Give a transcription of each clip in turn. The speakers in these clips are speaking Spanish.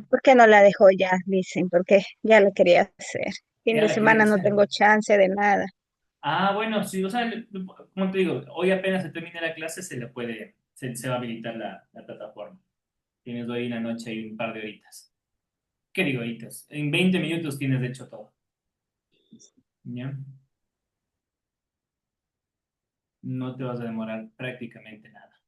¿Por qué no la dejó ya? Dicen, porque ya lo quería hacer. Fin Ya de la quería semana no hacer. tengo chance de nada. Ah, bueno, sí, o sea, como te digo, hoy apenas se termine la clase, se va a habilitar la plataforma. Tienes hoy una noche y un par de horitas. ¿Qué digo horitas? En 20 minutos tienes hecho todo. ¿Ya? No te vas a demorar prácticamente nada.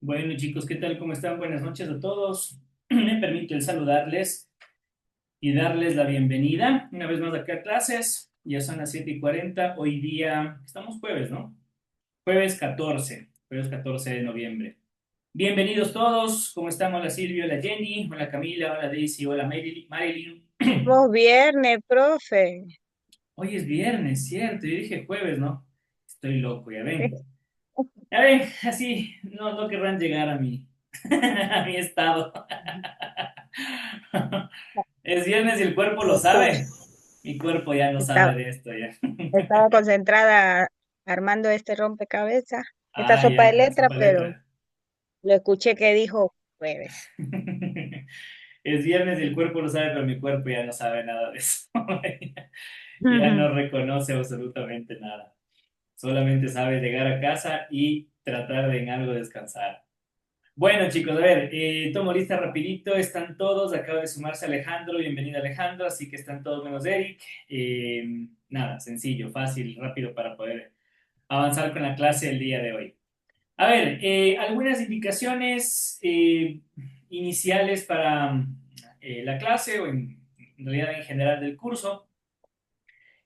Bueno, chicos, ¿qué tal? ¿Cómo están? Buenas noches a todos. Me permito el saludarles y darles la bienvenida una vez más acá a clases. Ya son las 7:40. Hoy día, estamos jueves, ¿no? Jueves 14 de noviembre. Bienvenidos todos. ¿Cómo están? Hola Silvio, hola Jenny, hola Camila, hola Daisy, hola Marilyn. Vos viernes, profe. Hoy es viernes, ¿cierto? Yo dije jueves, ¿no? Estoy loco, ya ven. Ya ven, así no querrán llegar a a mi estado. Es viernes y el cuerpo lo Escucha, sabe. Mi cuerpo ya no sabe estaba, de esto ya. estaba concentrada armando este rompecabezas, esta Ah, sopa de ya, la letras, sopa de pero letra. lo escuché que dijo jueves. Es viernes y el cuerpo lo sabe, pero mi cuerpo ya no sabe nada de eso. Ya no reconoce absolutamente nada. Solamente sabe llegar a casa y tratar de en algo descansar. Bueno, chicos, a ver, tomo lista rapidito, están todos, acaba de sumarse Alejandro, bienvenido Alejandro, así que están todos menos Eric. Nada, sencillo, fácil, rápido para poder avanzar con la clase el día de hoy. A ver, algunas indicaciones iniciales para la clase o en realidad en general del curso.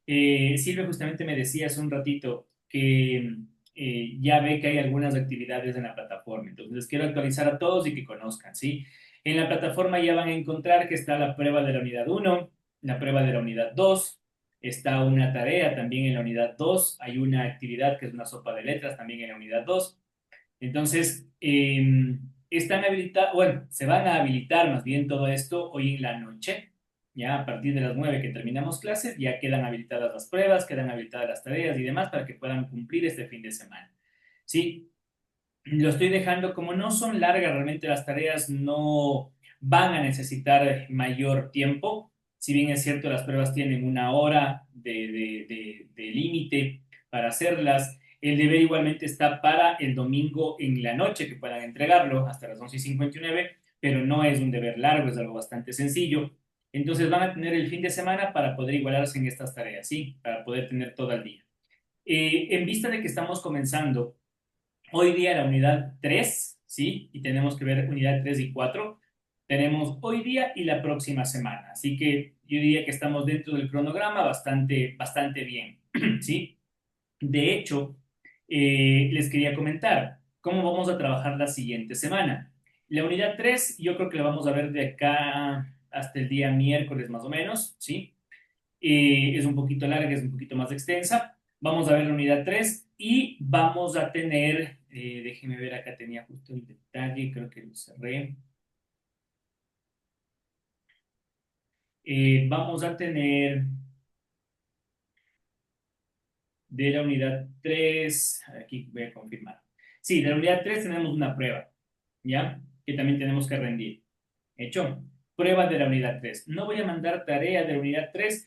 Silvia justamente me decía hace un ratito que ya ve que hay algunas actividades en la plataforma. Entonces, les quiero actualizar a todos y que conozcan, ¿sí? En la plataforma ya van a encontrar que está la prueba de la unidad uno, la prueba de la unidad 2, está una tarea también en la unidad 2, hay una actividad que es una sopa de letras también en la unidad 2. Entonces, están habilitados, bueno, se van a habilitar más bien todo esto hoy en la noche. Ya a partir de las 9 que terminamos clases, ya quedan habilitadas las pruebas, quedan habilitadas las tareas y demás para que puedan cumplir este fin de semana. Sí, lo estoy dejando, como no son largas, realmente las tareas no van a necesitar mayor tiempo. Si bien es cierto, las pruebas tienen una hora de límite para hacerlas, el deber igualmente está para el domingo en la noche, que puedan entregarlo hasta las 11:59, pero no es un deber largo, es algo bastante sencillo. Entonces van a tener el fin de semana para poder igualarse en estas tareas, ¿sí? Para poder tener todo el día. En vista de que estamos comenzando hoy día la unidad 3, ¿sí? Y tenemos que ver unidad 3 y 4. Tenemos hoy día y la próxima semana. Así que yo diría que estamos dentro del cronograma bastante bien, ¿sí? De hecho, les quería comentar cómo vamos a trabajar la siguiente semana. La unidad 3 yo creo que la vamos a ver de acá hasta el día miércoles más o menos, ¿sí? Es un poquito larga, es un poquito más extensa. Vamos a ver la unidad 3 y vamos a tener, déjenme ver, acá tenía justo el detalle, creo que lo cerré. Vamos a tener de la unidad 3, aquí voy a confirmar. Sí, de la unidad 3 tenemos una prueba, ¿ya? Que también tenemos que rendir. Hecho, prueba de la unidad 3. No voy a mandar tarea de la unidad 3,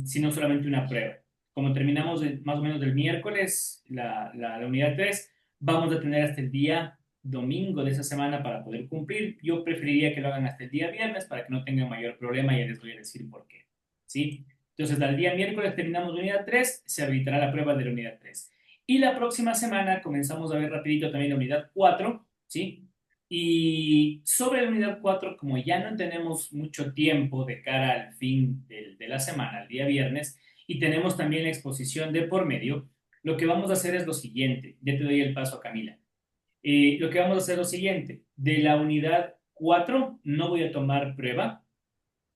sino solamente una prueba. Como terminamos más o menos el miércoles la unidad 3, vamos a tener hasta el día domingo de esa semana para poder cumplir. Yo preferiría que lo hagan hasta el día viernes para que no tengan mayor problema y ya les voy a decir por qué. ¿Sí? Entonces, al día miércoles terminamos la unidad 3, se habilitará la prueba de la unidad 3. Y la próxima semana comenzamos a ver rapidito también la unidad 4, ¿sí? Y sobre la unidad 4, como ya no tenemos mucho tiempo de cara al fin de la semana, el día viernes, y tenemos también la exposición de por medio, lo que vamos a hacer es lo siguiente. Ya te doy el paso a Camila. Lo que vamos a hacer es lo siguiente. De la unidad 4 no voy a tomar prueba,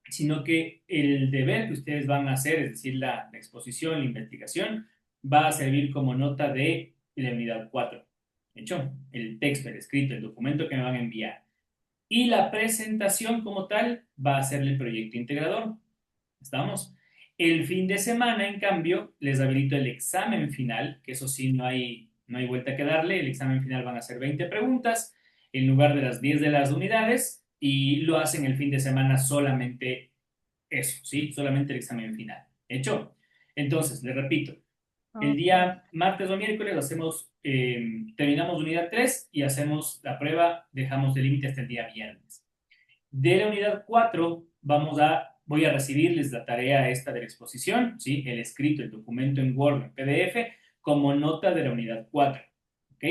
sino que el deber que ustedes van a hacer, es decir, la exposición, la investigación, va a servir como nota de la unidad 4. ¿De hecho? El texto, el escrito, el documento que me van a enviar. Y la presentación como tal va a ser el proyecto integrador. ¿Estamos? El fin de semana, en cambio, les habilito el examen final, que eso sí, no hay vuelta que darle. El examen final van a ser 20 preguntas en lugar de las 10 de las unidades y lo hacen el fin de semana solamente eso, ¿sí? Solamente el examen final. ¿Hecho? Entonces, les repito, el Ok. día martes o miércoles hacemos, terminamos unidad 3 y hacemos la prueba, dejamos de límite hasta el día viernes. De la unidad 4 voy a recibirles la tarea esta de la exposición, ¿sí? El escrito, el documento en Word, en PDF, como nota de la unidad 4, ¿ok?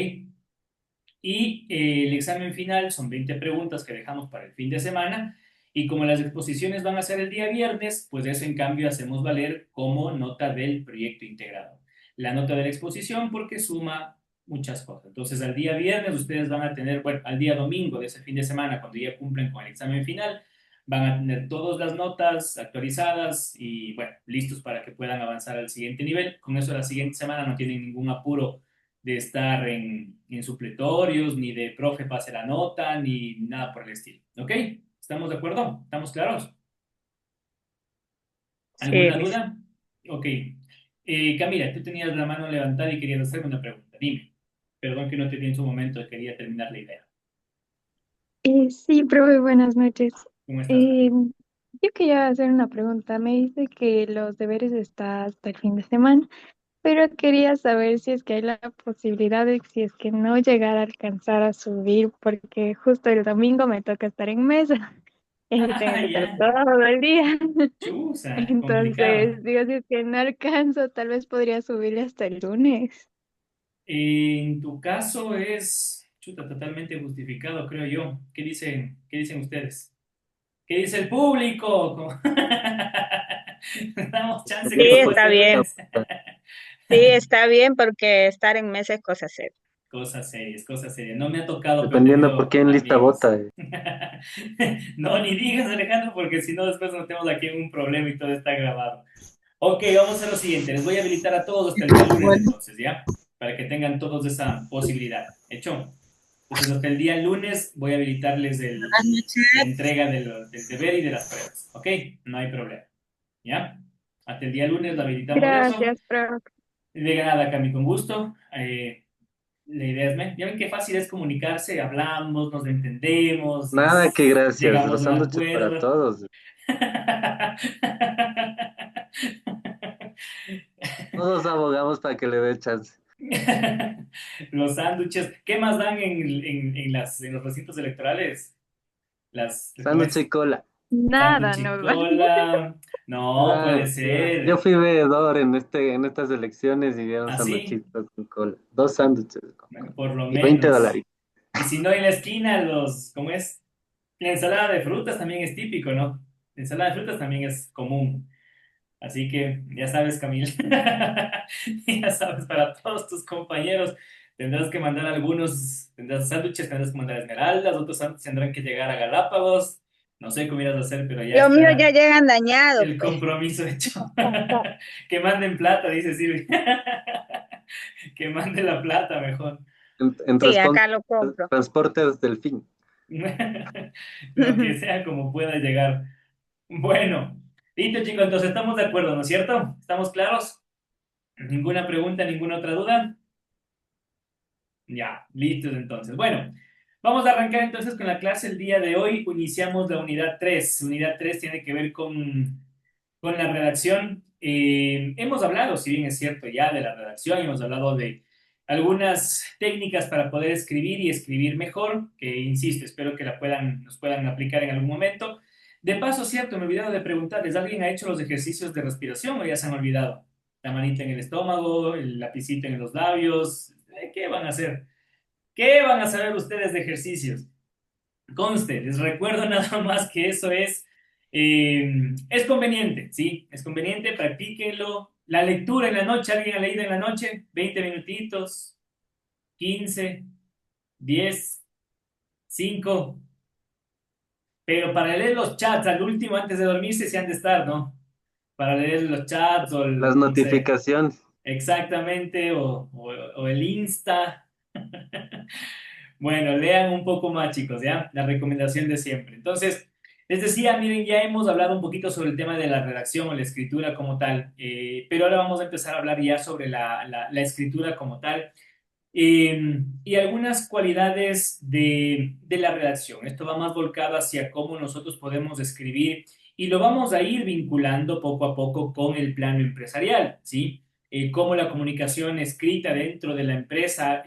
Y el examen final son 20 preguntas que dejamos para el fin de semana. Y como las exposiciones van a ser el día viernes, pues eso en cambio hacemos valer como nota del proyecto integrado. La nota de la exposición porque suma muchas cosas. Entonces al día viernes ustedes van a tener, bueno, al día domingo de ese fin de semana, cuando ya cumplen con el examen final, van a tener todas las notas actualizadas y, bueno, listos para que puedan avanzar al siguiente nivel. Con eso la siguiente semana no tienen ningún apuro de estar en supletorios, ni de profe pase la nota, ni nada por el estilo. ¿Ok? ¿Estamos de acuerdo? ¿Estamos claros? Sí, ¿Alguna Liz. duda? Ok. Camila, tú tenías la mano levantada y querías hacerme una pregunta. Dime. Perdón que no te di en su momento, quería terminar la idea. Sí, profe, buenas noches. ¿Cómo estás, Eh, Camila? yo quería hacer una pregunta. Me dice que los deberes están hasta el fin de semana, pero quería saber si es que hay la posibilidad de si es que no llegar a alcanzar a subir, porque justo el domingo me toca estar en mesa y tengo Ah, que estar ya. todo el día. Chusa, complicado. Entonces, digo, si es que no alcanzo, tal vez podría subirle hasta el lunes. En tu caso es, chuta, totalmente justificado, creo yo. Qué dicen ustedes? ¿Qué dice el público? Damos chance Sí, que suba está este bien. lunes. Sí, está bien porque estar en mesa es cosa seria. Cosas serias, cosas serias. No me ha tocado, pero he Dependiendo por tenido quién lista amigos. vota. No, ni digas, Alejandro, porque si no, después nos tenemos aquí en un problema y todo está grabado. Ok, vamos a hacer lo siguiente. Les voy a habilitar a todos hasta el día lunes, Bueno, entonces, ¿ya? Para que tengan todos esa posibilidad. ¿Hecho? Entonces, hasta el día lunes voy a habilitarles buenas la noches. entrega del deber y de las pruebas. ¿Ok? No hay problema. ¿Ya? Hasta el día lunes lo habilitamos eso. Gracias, profe. De nada, Cami, con gusto. La idea es, ya ven qué fácil es comunicarse, hablamos, nos entendemos, Nada que gracias. llegamos Los a un sándwiches para acuerdo. todos. Todos abogamos para que le dé chance. Los sándwiches, ¿qué más dan en los recintos electorales? ¿Cómo Sándwich es? y cola. Nada, Sándwich y no. cola. No, puede Ya. Yo ser. fui veedor en estas elecciones y dieron ¿Así? sándwichitos con cola. Dos sándwiches con Bueno, cola. por lo Y 20 menos. dólares. Y si no, en la esquina, ¿cómo es? La ensalada de frutas también es típico, ¿no? La ensalada de frutas también es común. Así que ya sabes, Camil, ya sabes, para todos tus compañeros tendrás que mandar algunos, tendrás sándwiches, tendrás que mandar esmeraldas, otros sándwiches tendrán que llegar a Galápagos. No sé cómo irás a hacer, pero ya Los míos ya está llegan dañados, el pues. compromiso hecho. Que manden plata, dice Silvia. Que mande la plata mejor. En Sí, acá lo compro. transportes del fin. Lo que sea como pueda llegar. Bueno, listo chicos, entonces estamos de acuerdo, ¿no es cierto? ¿Estamos claros? ¿Ninguna pregunta, ninguna otra duda? Ya, listos entonces. Bueno, vamos a arrancar entonces con la clase el día de hoy. Iniciamos la unidad 3. Unidad 3 tiene que ver con la redacción. Hemos hablado, si bien es cierto, ya de la redacción, hemos hablado de algunas técnicas para poder escribir y escribir mejor, que insisto, espero que nos puedan aplicar en algún momento. De paso, cierto, me he olvidado de preguntarles, ¿alguien ha hecho los ejercicios de respiración o ya se han olvidado? La manita en el estómago, el lapicito en los labios, ¿qué van a hacer? ¿Qué van a saber ustedes de ejercicios? Conste, les recuerdo nada más que eso es conveniente, ¿sí? Es conveniente, practíquenlo. La lectura en la noche, ¿alguien ha leído en la noche? 20 minutitos, 15, 10, 5. Pero para leer los chats al último antes de dormirse se han de estar, ¿no? Para leer los chats o Las no sé, notificaciones. exactamente, o el Insta. Bueno, lean un poco más, chicos, ¿ya? La recomendación de siempre. Entonces, les decía, miren, ya hemos hablado un poquito sobre el tema de la redacción o la escritura como tal, pero ahora vamos a empezar a hablar ya sobre la escritura como tal y algunas cualidades de la redacción. Esto va más volcado hacia cómo nosotros podemos escribir y lo vamos a ir vinculando poco a poco con el plano empresarial, ¿sí? Cómo la comunicación escrita dentro de la empresa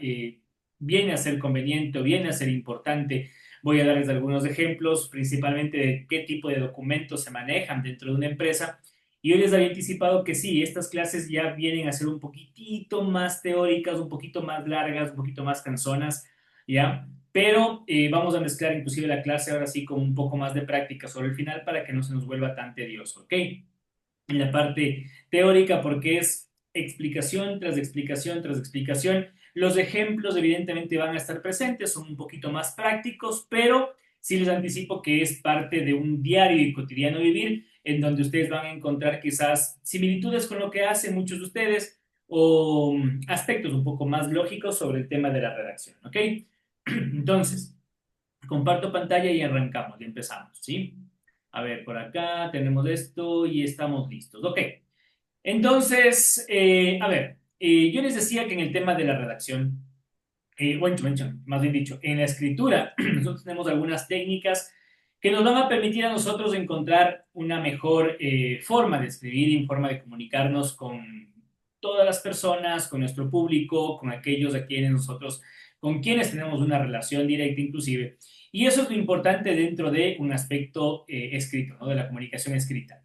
viene a ser conveniente o viene a ser importante. Voy a darles algunos ejemplos, principalmente de qué tipo de documentos se manejan dentro de una empresa. Y hoy les había anticipado que sí, estas clases ya vienen a ser un poquitito más teóricas, un poquito más largas, un poquito más cansonas, ¿ya? Pero vamos a mezclar inclusive la clase ahora sí con un poco más de práctica sobre el final para que no se nos vuelva tan tedioso, ¿ok? En la parte teórica, porque es explicación tras explicación tras explicación. Los ejemplos evidentemente van a estar presentes, son un poquito más prácticos, pero sí les anticipo que es parte de un diario y cotidiano vivir en donde ustedes van a encontrar quizás similitudes con lo que hacen muchos de ustedes o aspectos un poco más lógicos sobre el tema de la redacción, ¿ok? Entonces, comparto pantalla y arrancamos y empezamos, ¿sí? A ver, por acá tenemos esto y estamos listos. Ok, entonces, a ver, yo les decía que en el tema de la redacción, más bien dicho, en la escritura, nosotros tenemos algunas técnicas que nos van a permitir a nosotros encontrar una mejor forma de escribir y forma de comunicarnos con todas las personas, con nuestro público, con aquellos a quienes nosotros, con quienes tenemos una relación directa inclusive. Y eso es lo importante dentro de un aspecto escrito, ¿no? De la comunicación escrita.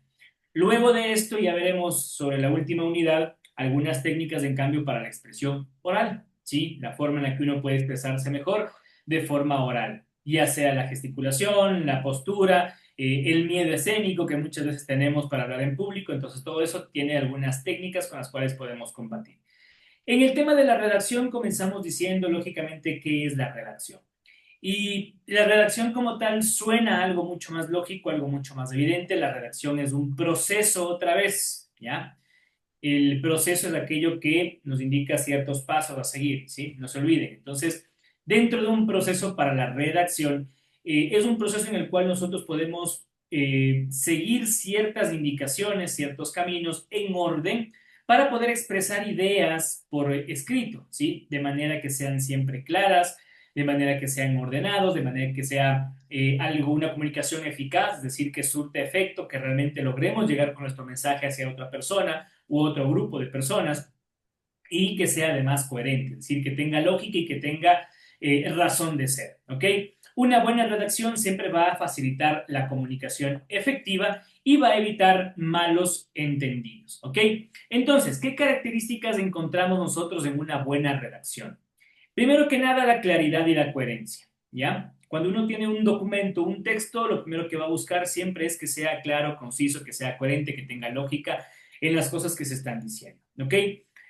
Luego de esto ya veremos sobre la última unidad algunas técnicas en cambio para la expresión oral, ¿sí? La forma en la que uno puede expresarse mejor de forma oral, ya sea la gesticulación, la postura, el miedo escénico que muchas veces tenemos para hablar en público, entonces todo eso tiene algunas técnicas con las cuales podemos combatir. En el tema de la redacción comenzamos diciendo lógicamente qué es la redacción. Y la redacción como tal suena algo mucho más lógico, algo mucho más evidente. La redacción es un proceso otra vez, ¿ya? El proceso es aquello que nos indica ciertos pasos a seguir, ¿sí? No se olviden. Entonces, dentro de un proceso para la redacción, es un proceso en el cual nosotros podemos seguir ciertas indicaciones, ciertos caminos en orden para poder expresar ideas por escrito, ¿sí? De manera que sean siempre claras, de manera que sean ordenados, de manera que sea algo, una comunicación eficaz, es decir, que surte efecto, que realmente logremos llegar con nuestro mensaje hacia otra persona u otro grupo de personas y que sea además coherente, es decir, que tenga lógica y que tenga razón de ser, ¿ok? Una buena redacción siempre va a facilitar la comunicación efectiva y va a evitar malos entendidos, ¿ok? Entonces, ¿qué características encontramos nosotros en una buena redacción? Primero que nada, la claridad y la coherencia, ¿ya? Cuando uno tiene un documento, un texto, lo primero que va a buscar siempre es que sea claro, conciso, que sea coherente, que tenga lógica en las cosas que se están diciendo, ¿ok?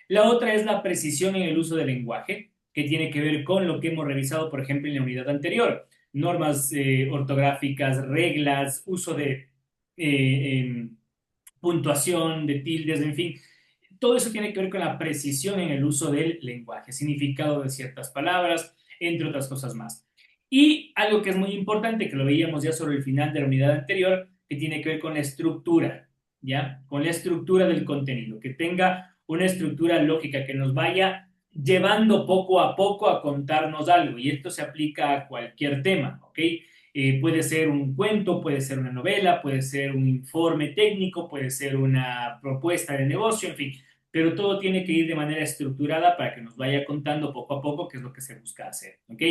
La otra es la precisión en el uso del lenguaje, que tiene que ver con lo que hemos revisado, por ejemplo, en la unidad anterior. Normas ortográficas, reglas, uso de puntuación, de tildes, en fin. Todo eso tiene que ver con la precisión en el uso del lenguaje, significado de ciertas palabras, entre otras cosas más. Y algo que es muy importante, que lo veíamos ya sobre el final de la unidad anterior, que tiene que ver con la estructura, ¿ya? Con la estructura del contenido, que tenga una estructura lógica que nos vaya llevando poco a contarnos algo. Y esto se aplica a cualquier tema, ¿ok? Puede ser un cuento, puede ser una novela, puede ser un informe técnico, puede ser una propuesta de negocio, en fin, pero todo tiene que ir de manera estructurada para que nos vaya contando poco a poco qué es lo que se busca hacer, ¿ok?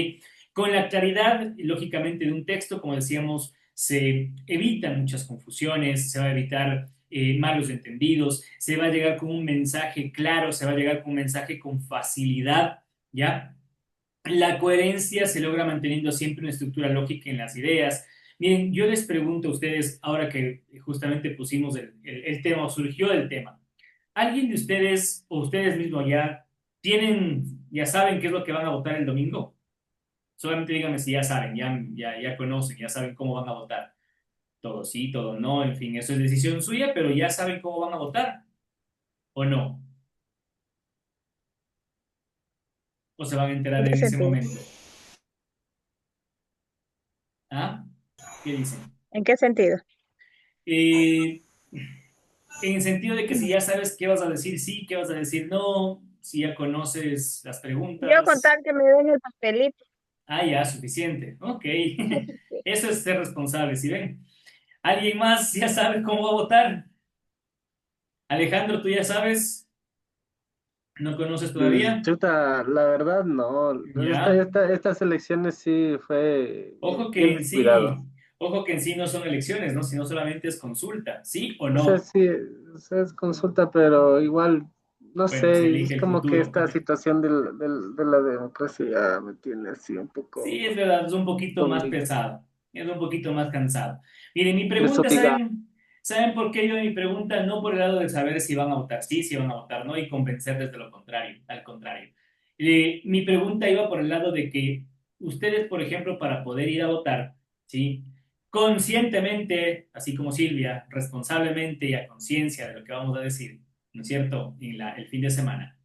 Con la claridad, lógicamente, de un texto, como decíamos, se evitan muchas confusiones, se va a evitar malos entendidos, se va a llegar con un mensaje claro, se va a llegar con un mensaje con facilidad, ¿ya? La coherencia se logra manteniendo siempre una estructura lógica en las ideas. Miren, yo les pregunto a ustedes, ahora que justamente pusimos el tema, o surgió el tema, ¿alguien de ustedes o ustedes mismos ya tienen, ya saben qué es lo que van a votar el domingo? Solamente díganme si ya saben, ya conocen, ya saben cómo van a votar. Todo sí, todo no, en fin, eso es decisión suya, pero ya saben cómo van a votar, ¿o no? ¿O se van a enterar ¿En qué en ese sentido? momento? ¿Ah? ¿Qué dicen? ¿En qué sentido? Eh, en el sentido de que si ya sabes qué vas a decir sí, qué vas a decir no, si ya conoces las Yo con preguntas, tal que me den el papelito. ya, suficiente. Ok, eso es ser responsable, ¿sí ven? ¿Alguien más ya sabe cómo va a votar? Alejandro, ¿tú ya sabes? ¿No conoces todavía? Chuta, la verdad no. Ya. Estas elecciones sí fue Ojo que bien en descuidado. sí, ojo que en sí no son elecciones, ¿no? Sino solamente es consulta, ¿sí o O sea, no? sí, o sea, es consulta, pero igual. no Bueno, se sé, es elige el como que futuro. esta situación de la democracia ya me tiene así un Sí, poco es verdad, es un poquito más obligado. pesado, es un poquito más cansado. Miren, mi pregunta, Desobligado. ¿saben por qué yo mi pregunta? No por el lado de saber si van a votar sí, si van a votar no y convencerles de lo contrario, al contrario. Mi pregunta iba por el lado de que ustedes, por ejemplo, para poder ir a votar, ¿sí? Conscientemente, así como Silvia, responsablemente y a conciencia de lo que vamos a decir, ¿no es cierto? El fin de semana.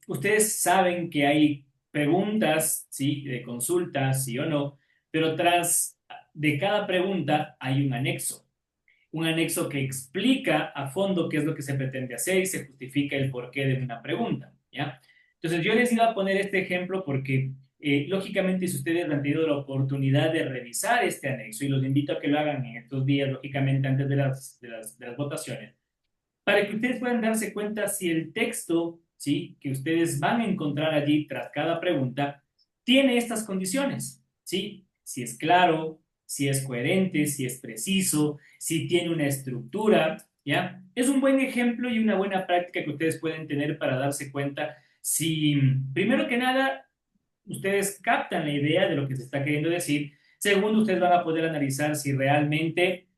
Ustedes saben que hay preguntas, ¿sí? De consultas, sí o no, pero tras de cada pregunta hay un anexo que explica a fondo qué es lo que se pretende hacer y se justifica el porqué de una pregunta, ¿ya? Entonces yo les iba a poner este ejemplo porque, lógicamente, si ustedes han tenido la oportunidad de revisar este anexo, y los invito a que lo hagan en estos días, lógicamente, antes de las votaciones, para que ustedes puedan darse cuenta si el texto, ¿sí? Que ustedes van a encontrar allí tras cada pregunta tiene estas condiciones, ¿sí? Si es claro, si es coherente, si es preciso, si tiene una estructura, ¿ya? Es un buen ejemplo y una buena práctica que ustedes pueden tener para darse cuenta si, primero que nada, ustedes captan la idea de lo que se está queriendo decir. Segundo, ustedes van a poder analizar si realmente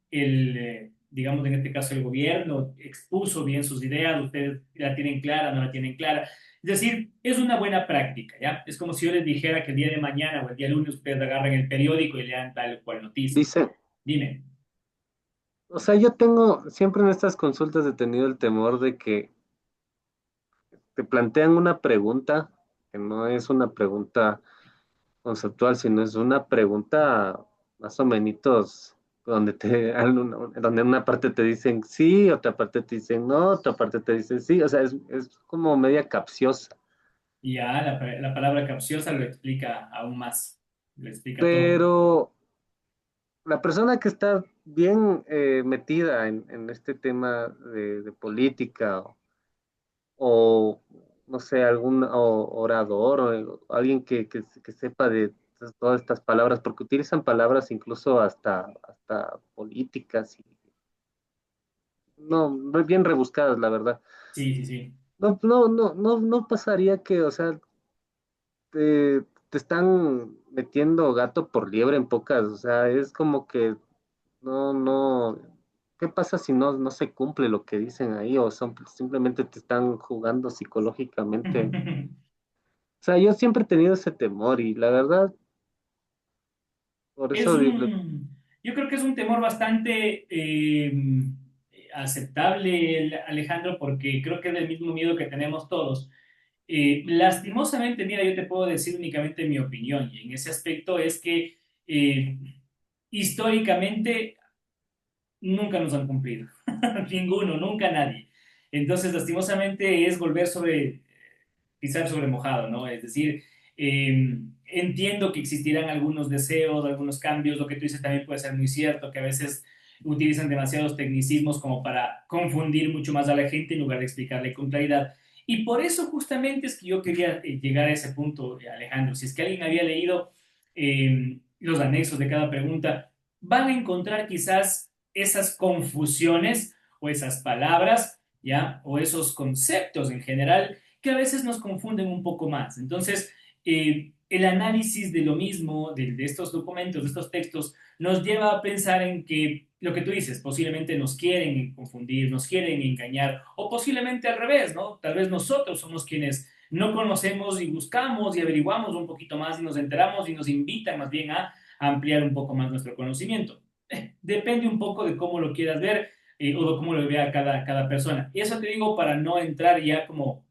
digamos en este caso el gobierno expuso bien sus ideas, ustedes la tienen clara, no la tienen clara. Es decir, es una buena práctica, ¿ya? Es como si yo les dijera que el día de mañana o el día lunes ustedes agarran el periódico y lean tal cual noticia. Dice, Dime. o sea, yo tengo, siempre en estas consultas he tenido el temor de que te plantean una pregunta que no es una pregunta conceptual, sino es una pregunta más o menos donde una parte te dicen sí, otra parte te dicen no, otra parte te dicen sí, o sea, es como media capciosa. Y ya la palabra capciosa lo explica aún más, lo explica todo. Pero la persona que está bien metida en este tema de política o, no sé, algún orador o alguien que sepa de todas estas palabras, porque utilizan palabras incluso hasta políticas y no, bien rebuscadas, la verdad. Sí, sí, sí. No pasaría que, o sea, te están metiendo gato por liebre en pocas, o sea, es como que no, ¿qué pasa si no se cumple lo que dicen ahí o simplemente te están jugando psicológicamente? O sea, yo siempre he tenido ese temor y la verdad, por Es eso yo creo que es un temor bastante aceptable, Alejandro, porque creo que es el mismo miedo que tenemos todos. Lastimosamente, mira, yo te puedo decir únicamente mi opinión, y en ese aspecto es que eh, históricamente nunca nos han cumplido. Ninguno, nunca nadie. Entonces, lastimosamente es volver sobre, pisar sobre mojado, ¿no? Es decir, entiendo que existirán algunos deseos, algunos cambios, lo que tú dices también puede ser muy cierto, que a veces utilizan demasiados tecnicismos como para confundir mucho más a la gente en lugar de explicarle con claridad. Y por eso justamente es que yo quería llegar a ese punto, Alejandro. Si es que alguien había leído los anexos de cada pregunta, van a encontrar quizás esas confusiones o esas palabras, ¿ya? O esos conceptos en general que a veces nos confunden un poco más. Entonces, el análisis de lo mismo, de estos documentos, de estos textos, nos lleva a pensar en que lo que tú dices, posiblemente nos quieren confundir, nos quieren engañar, o posiblemente al revés, ¿no? Tal vez nosotros somos quienes no conocemos y buscamos y averiguamos un poquito más y nos enteramos y nos invitan más bien a ampliar un poco más nuestro conocimiento. Depende un poco de cómo lo quieras ver o de cómo lo vea cada persona. Y eso te digo para no entrar ya como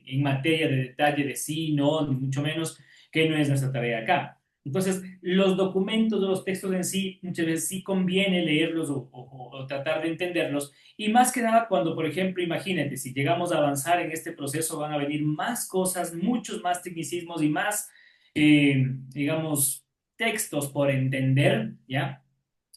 en materia de detalle de sí, no, ni mucho menos, que no es nuestra tarea acá. Entonces, los documentos o los textos en sí, muchas veces sí conviene leerlos o tratar de entenderlos. Y más que nada cuando, por ejemplo, imagínate, si llegamos a avanzar en este proceso, van a venir más cosas, muchos más tecnicismos y más, digamos, textos por entender, ¿ya?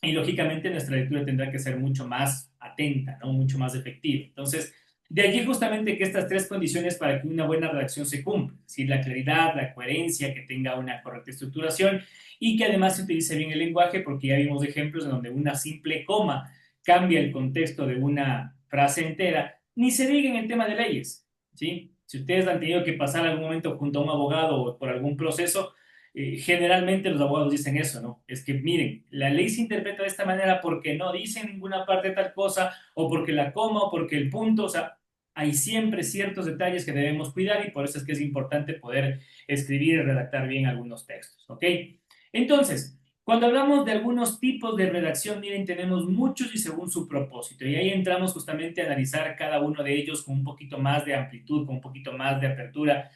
Y lógicamente nuestra lectura tendrá que ser mucho más atenta, ¿no? Mucho más efectiva. Entonces, de allí justamente que estas tres condiciones para que una buena redacción se cumpla, es decir, la claridad, la coherencia, que tenga una correcta estructuración y que además se utilice bien el lenguaje, porque ya vimos ejemplos en donde una simple coma cambia el contexto de una frase entera Ni se diga en el tema de leyes, ¿sí? Si ustedes han tenido que pasar algún momento junto a un abogado o por algún proceso, generalmente los abogados dicen eso, ¿no? Es que miren, la ley se interpreta de esta manera porque no dice en ninguna parte tal cosa, o porque la coma, o porque el punto, o sea, hay siempre ciertos detalles que debemos cuidar y por eso es que es importante poder escribir y redactar bien algunos textos, ¿ok? Entonces, cuando hablamos de algunos tipos de redacción, miren, tenemos muchos y según su propósito. Y ahí entramos justamente a analizar cada uno de ellos con un poquito más de amplitud, con un poquito más de apertura,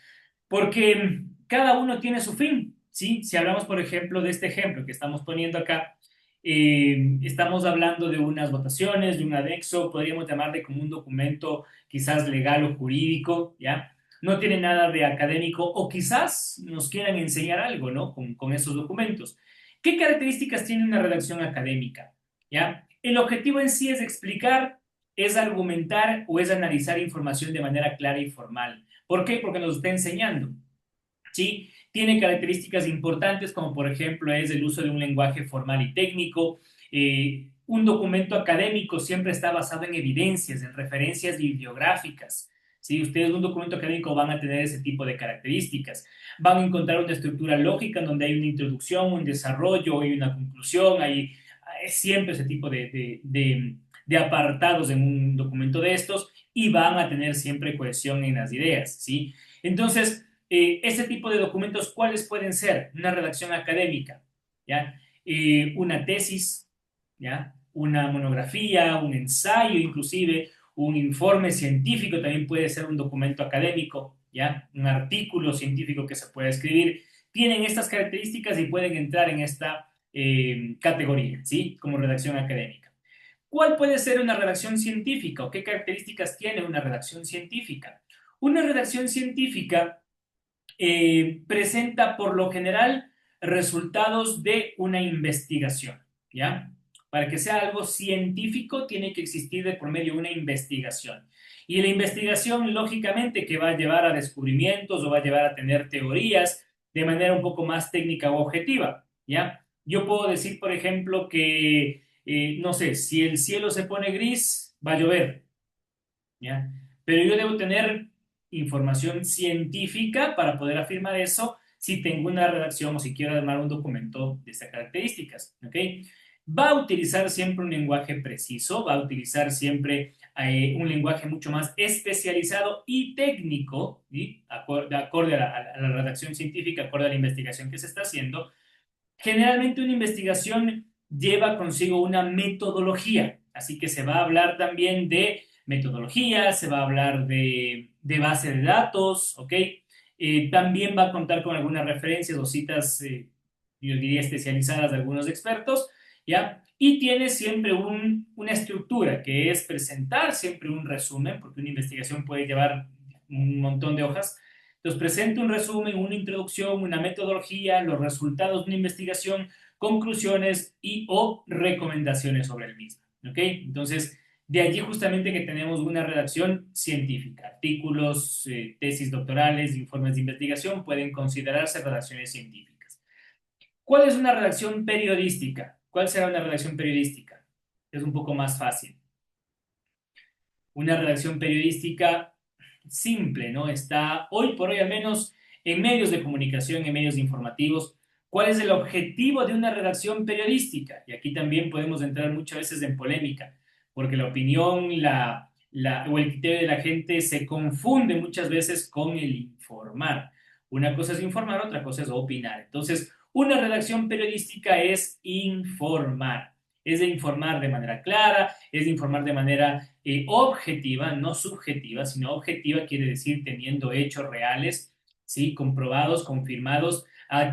porque cada uno tiene su fin, ¿sí? Si hablamos, por ejemplo, de este ejemplo que estamos poniendo acá, estamos hablando de unas votaciones, de un anexo, podríamos llamarle como un documento quizás legal o jurídico, ¿ya? No tiene nada de académico o quizás nos quieran enseñar algo, ¿no? Con esos documentos. ¿Qué características tiene una redacción académica? ¿Ya? El objetivo en sí es explicar, es argumentar o es analizar información de manera clara y formal. ¿Por qué? Porque nos está enseñando. ¿Sí? Tiene características importantes como por ejemplo es el uso de un lenguaje formal y técnico. Un documento académico siempre está basado en evidencias, en referencias bibliográficas. Si ustedes un documento académico van a tener ese tipo de características. Van a encontrar una estructura lógica en donde hay una introducción, un desarrollo, hay una conclusión, hay siempre ese tipo de apartados en un documento de estos y van a tener siempre cohesión en las ideas, ¿sí? Entonces, ese tipo de documentos, ¿cuáles pueden ser? Una redacción académica, ¿ya? Una tesis, ¿ya? Una monografía, un ensayo, inclusive un informe científico también puede ser un documento académico, ¿ya? Un artículo científico que se puede escribir. Tienen estas características y pueden entrar en esta categoría, ¿sí? Como redacción académica. ¿Cuál puede ser una redacción científica o qué características tiene una redacción científica? Una redacción científica presenta por lo general resultados de una investigación, ¿ya? Para que sea algo científico tiene que existir de por medio de una investigación. Y la investigación, lógicamente, que va a llevar a descubrimientos o va a llevar a tener teorías de manera un poco más técnica o objetiva, ¿ya? Yo puedo decir, por ejemplo, que, no sé, si el cielo se pone gris, va a llover, ¿ya? Pero yo debo tener información científica para poder afirmar eso si tengo una redacción o si quiero armar un documento de estas características, ¿ok? Va a utilizar siempre un lenguaje preciso, va a utilizar siempre un lenguaje mucho más especializado y técnico, ¿sí? Acorde a la redacción científica, acorde a la investigación que se está haciendo. Generalmente una investigación lleva consigo una metodología, así que se va a hablar también de metodología, se va a hablar de base de datos, ¿ok? También va a contar con algunas referencias o citas, yo diría, especializadas de algunos expertos, ¿ya? Y tiene siempre una estructura que es presentar siempre un resumen, porque una investigación puede llevar un montón de hojas. Entonces presenta un resumen, una introducción, una metodología, los resultados de una investigación, conclusiones y o recomendaciones sobre el mismo, ¿ok? Entonces, de allí justamente que tenemos una redacción científica. Artículos, tesis doctorales, informes de investigación pueden considerarse redacciones científicas. ¿Cuál es una redacción periodística? ¿Cuál será una redacción periodística? Es un poco más fácil. Una redacción periodística simple, ¿no? Está hoy por hoy al menos en medios de comunicación, en medios informativos. ¿Cuál es el objetivo de una redacción periodística? Y aquí también podemos entrar muchas veces en polémica, porque la opinión o el criterio de la gente se confunde muchas veces con el informar. Una cosa es informar, otra cosa es opinar. Entonces, una redacción periodística es informar. Es de informar de manera clara, es de informar de manera objetiva, no subjetiva, sino objetiva, quiere decir teniendo hechos reales, ¿sí? Comprobados, confirmados,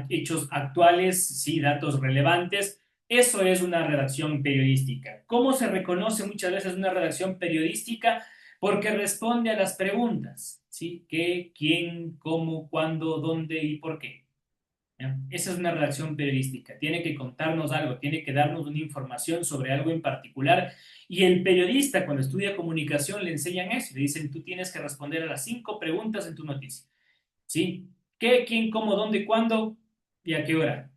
hechos actuales, ¿sí? Datos relevantes. Eso es una redacción periodística. ¿Cómo se reconoce muchas veces una redacción periodística? Porque responde a las preguntas, ¿sí? ¿Qué, quién, cómo, cuándo, dónde y por qué? ¿Ya? Esa es una redacción periodística. Tiene que contarnos algo, tiene que darnos una información sobre algo en particular. Y el periodista, cuando estudia comunicación, le enseñan eso. Le dicen, tú tienes que responder a las 5 preguntas en tu noticia. ¿Sí? ¿Qué, quién, cómo, dónde, cuándo y a qué hora?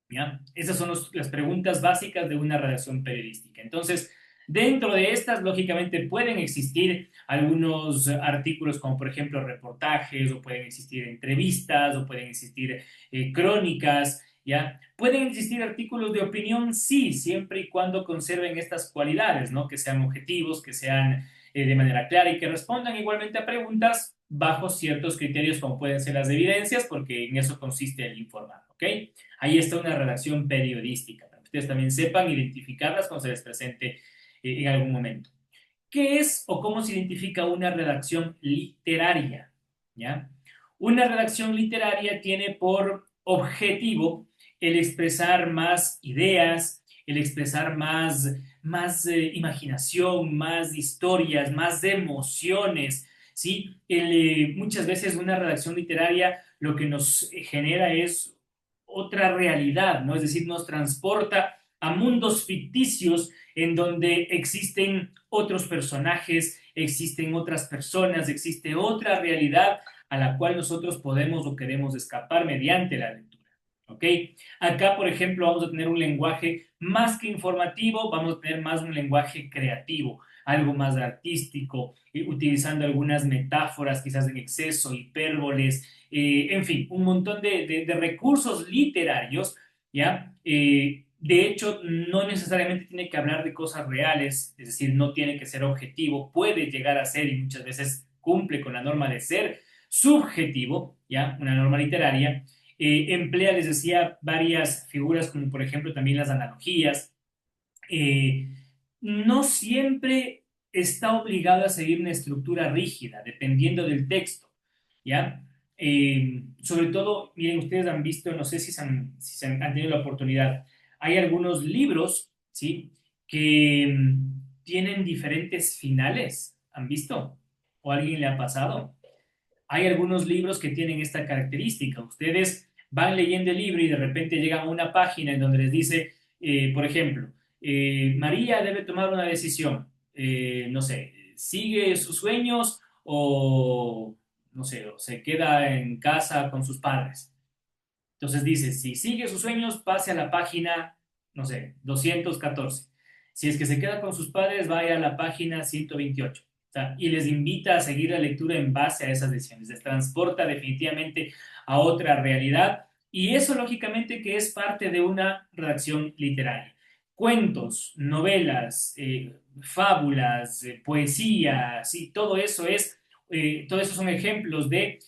¿Ya? Esas son las preguntas básicas de una redacción periodística. Entonces, Dentro de estas, lógicamente, pueden existir algunos artículos como, por ejemplo, reportajes, o pueden existir entrevistas, o pueden existir crónicas, ¿ya? Pueden existir artículos de opinión, sí, siempre y cuando conserven estas cualidades, ¿no? Que sean objetivos, que sean de manera clara y que respondan igualmente a preguntas bajo ciertos criterios como pueden ser las evidencias, porque en eso consiste el informar, ¿ok? Ahí está una redacción periodística, para que ustedes también sepan identificarlas cuando se les presente en algún momento. ¿Qué es o cómo se identifica una redacción literaria? ¿Ya? Una redacción literaria tiene por objetivo el expresar más ideas, el expresar más imaginación, más historias, más emociones, ¿sí? Muchas veces una redacción literaria lo que nos genera es otra realidad, ¿no? Es decir, nos transporta a mundos ficticios en donde existen otros personajes, existen otras personas, existe otra realidad a la cual nosotros podemos o queremos escapar mediante la lectura. ¿Ok? Acá, por ejemplo, vamos a tener un lenguaje más que informativo, vamos a tener más un lenguaje creativo, algo más artístico, utilizando algunas metáforas quizás en exceso, hipérboles, en fin, un montón de recursos literarios, ¿ya? De hecho, no necesariamente tiene que hablar de cosas reales, es decir, no tiene que ser objetivo, puede llegar a ser y muchas veces cumple con la norma de ser subjetivo, ¿ya? Una norma literaria. Emplea, les decía, varias figuras como por ejemplo también las analogías. Eh, no siempre está obligado a seguir una estructura rígida, dependiendo del texto, ¿ya? Sobre todo, miren, ustedes han visto, no sé si han tenido la oportunidad, hay algunos libros, ¿sí? Que tienen diferentes finales, ¿han visto? ¿O a alguien le ha pasado? Hay algunos libros que tienen esta característica. Ustedes van leyendo el libro y de repente llegan a una página en donde les dice, por ejemplo, María debe tomar una decisión, no sé, sigue sus sueños o, no sé, o se queda en casa con sus padres. Entonces dice, si sigue sus sueños, pase a la página, no sé, 214. Si es que se queda con sus padres, vaya a la página 128. O sea, y les invita a seguir la lectura en base a esas decisiones. Les transporta definitivamente a otra realidad. Y eso, lógicamente, que es parte de una redacción literaria. Cuentos, novelas, fábulas, poesía, sí, todo eso son ejemplos de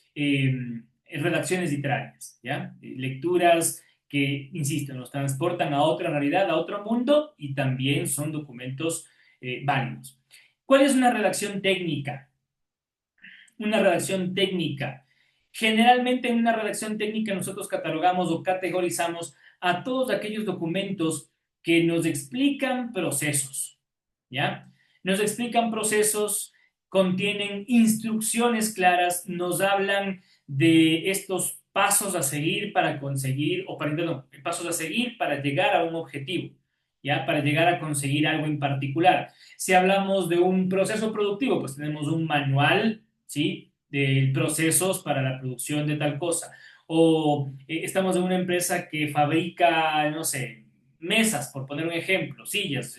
redacciones literarias, ¿ya? Lecturas que, insisto, nos transportan a otra realidad, a otro mundo y también son documentos válidos. ¿Cuál es una redacción técnica? Una redacción técnica. Generalmente en una redacción técnica nosotros catalogamos o categorizamos a todos aquellos documentos que nos explican procesos, ¿ya? Nos explican procesos, contienen instrucciones claras, nos hablan de estos pasos a seguir para conseguir, o para, perdón, pasos a seguir para llegar a un objetivo, ¿ya? Para llegar a conseguir algo en particular. Si hablamos de un proceso productivo, pues tenemos un manual, ¿sí? De procesos para la producción de tal cosa. O estamos en una empresa que fabrica, no sé, mesas, por poner un ejemplo, sillas,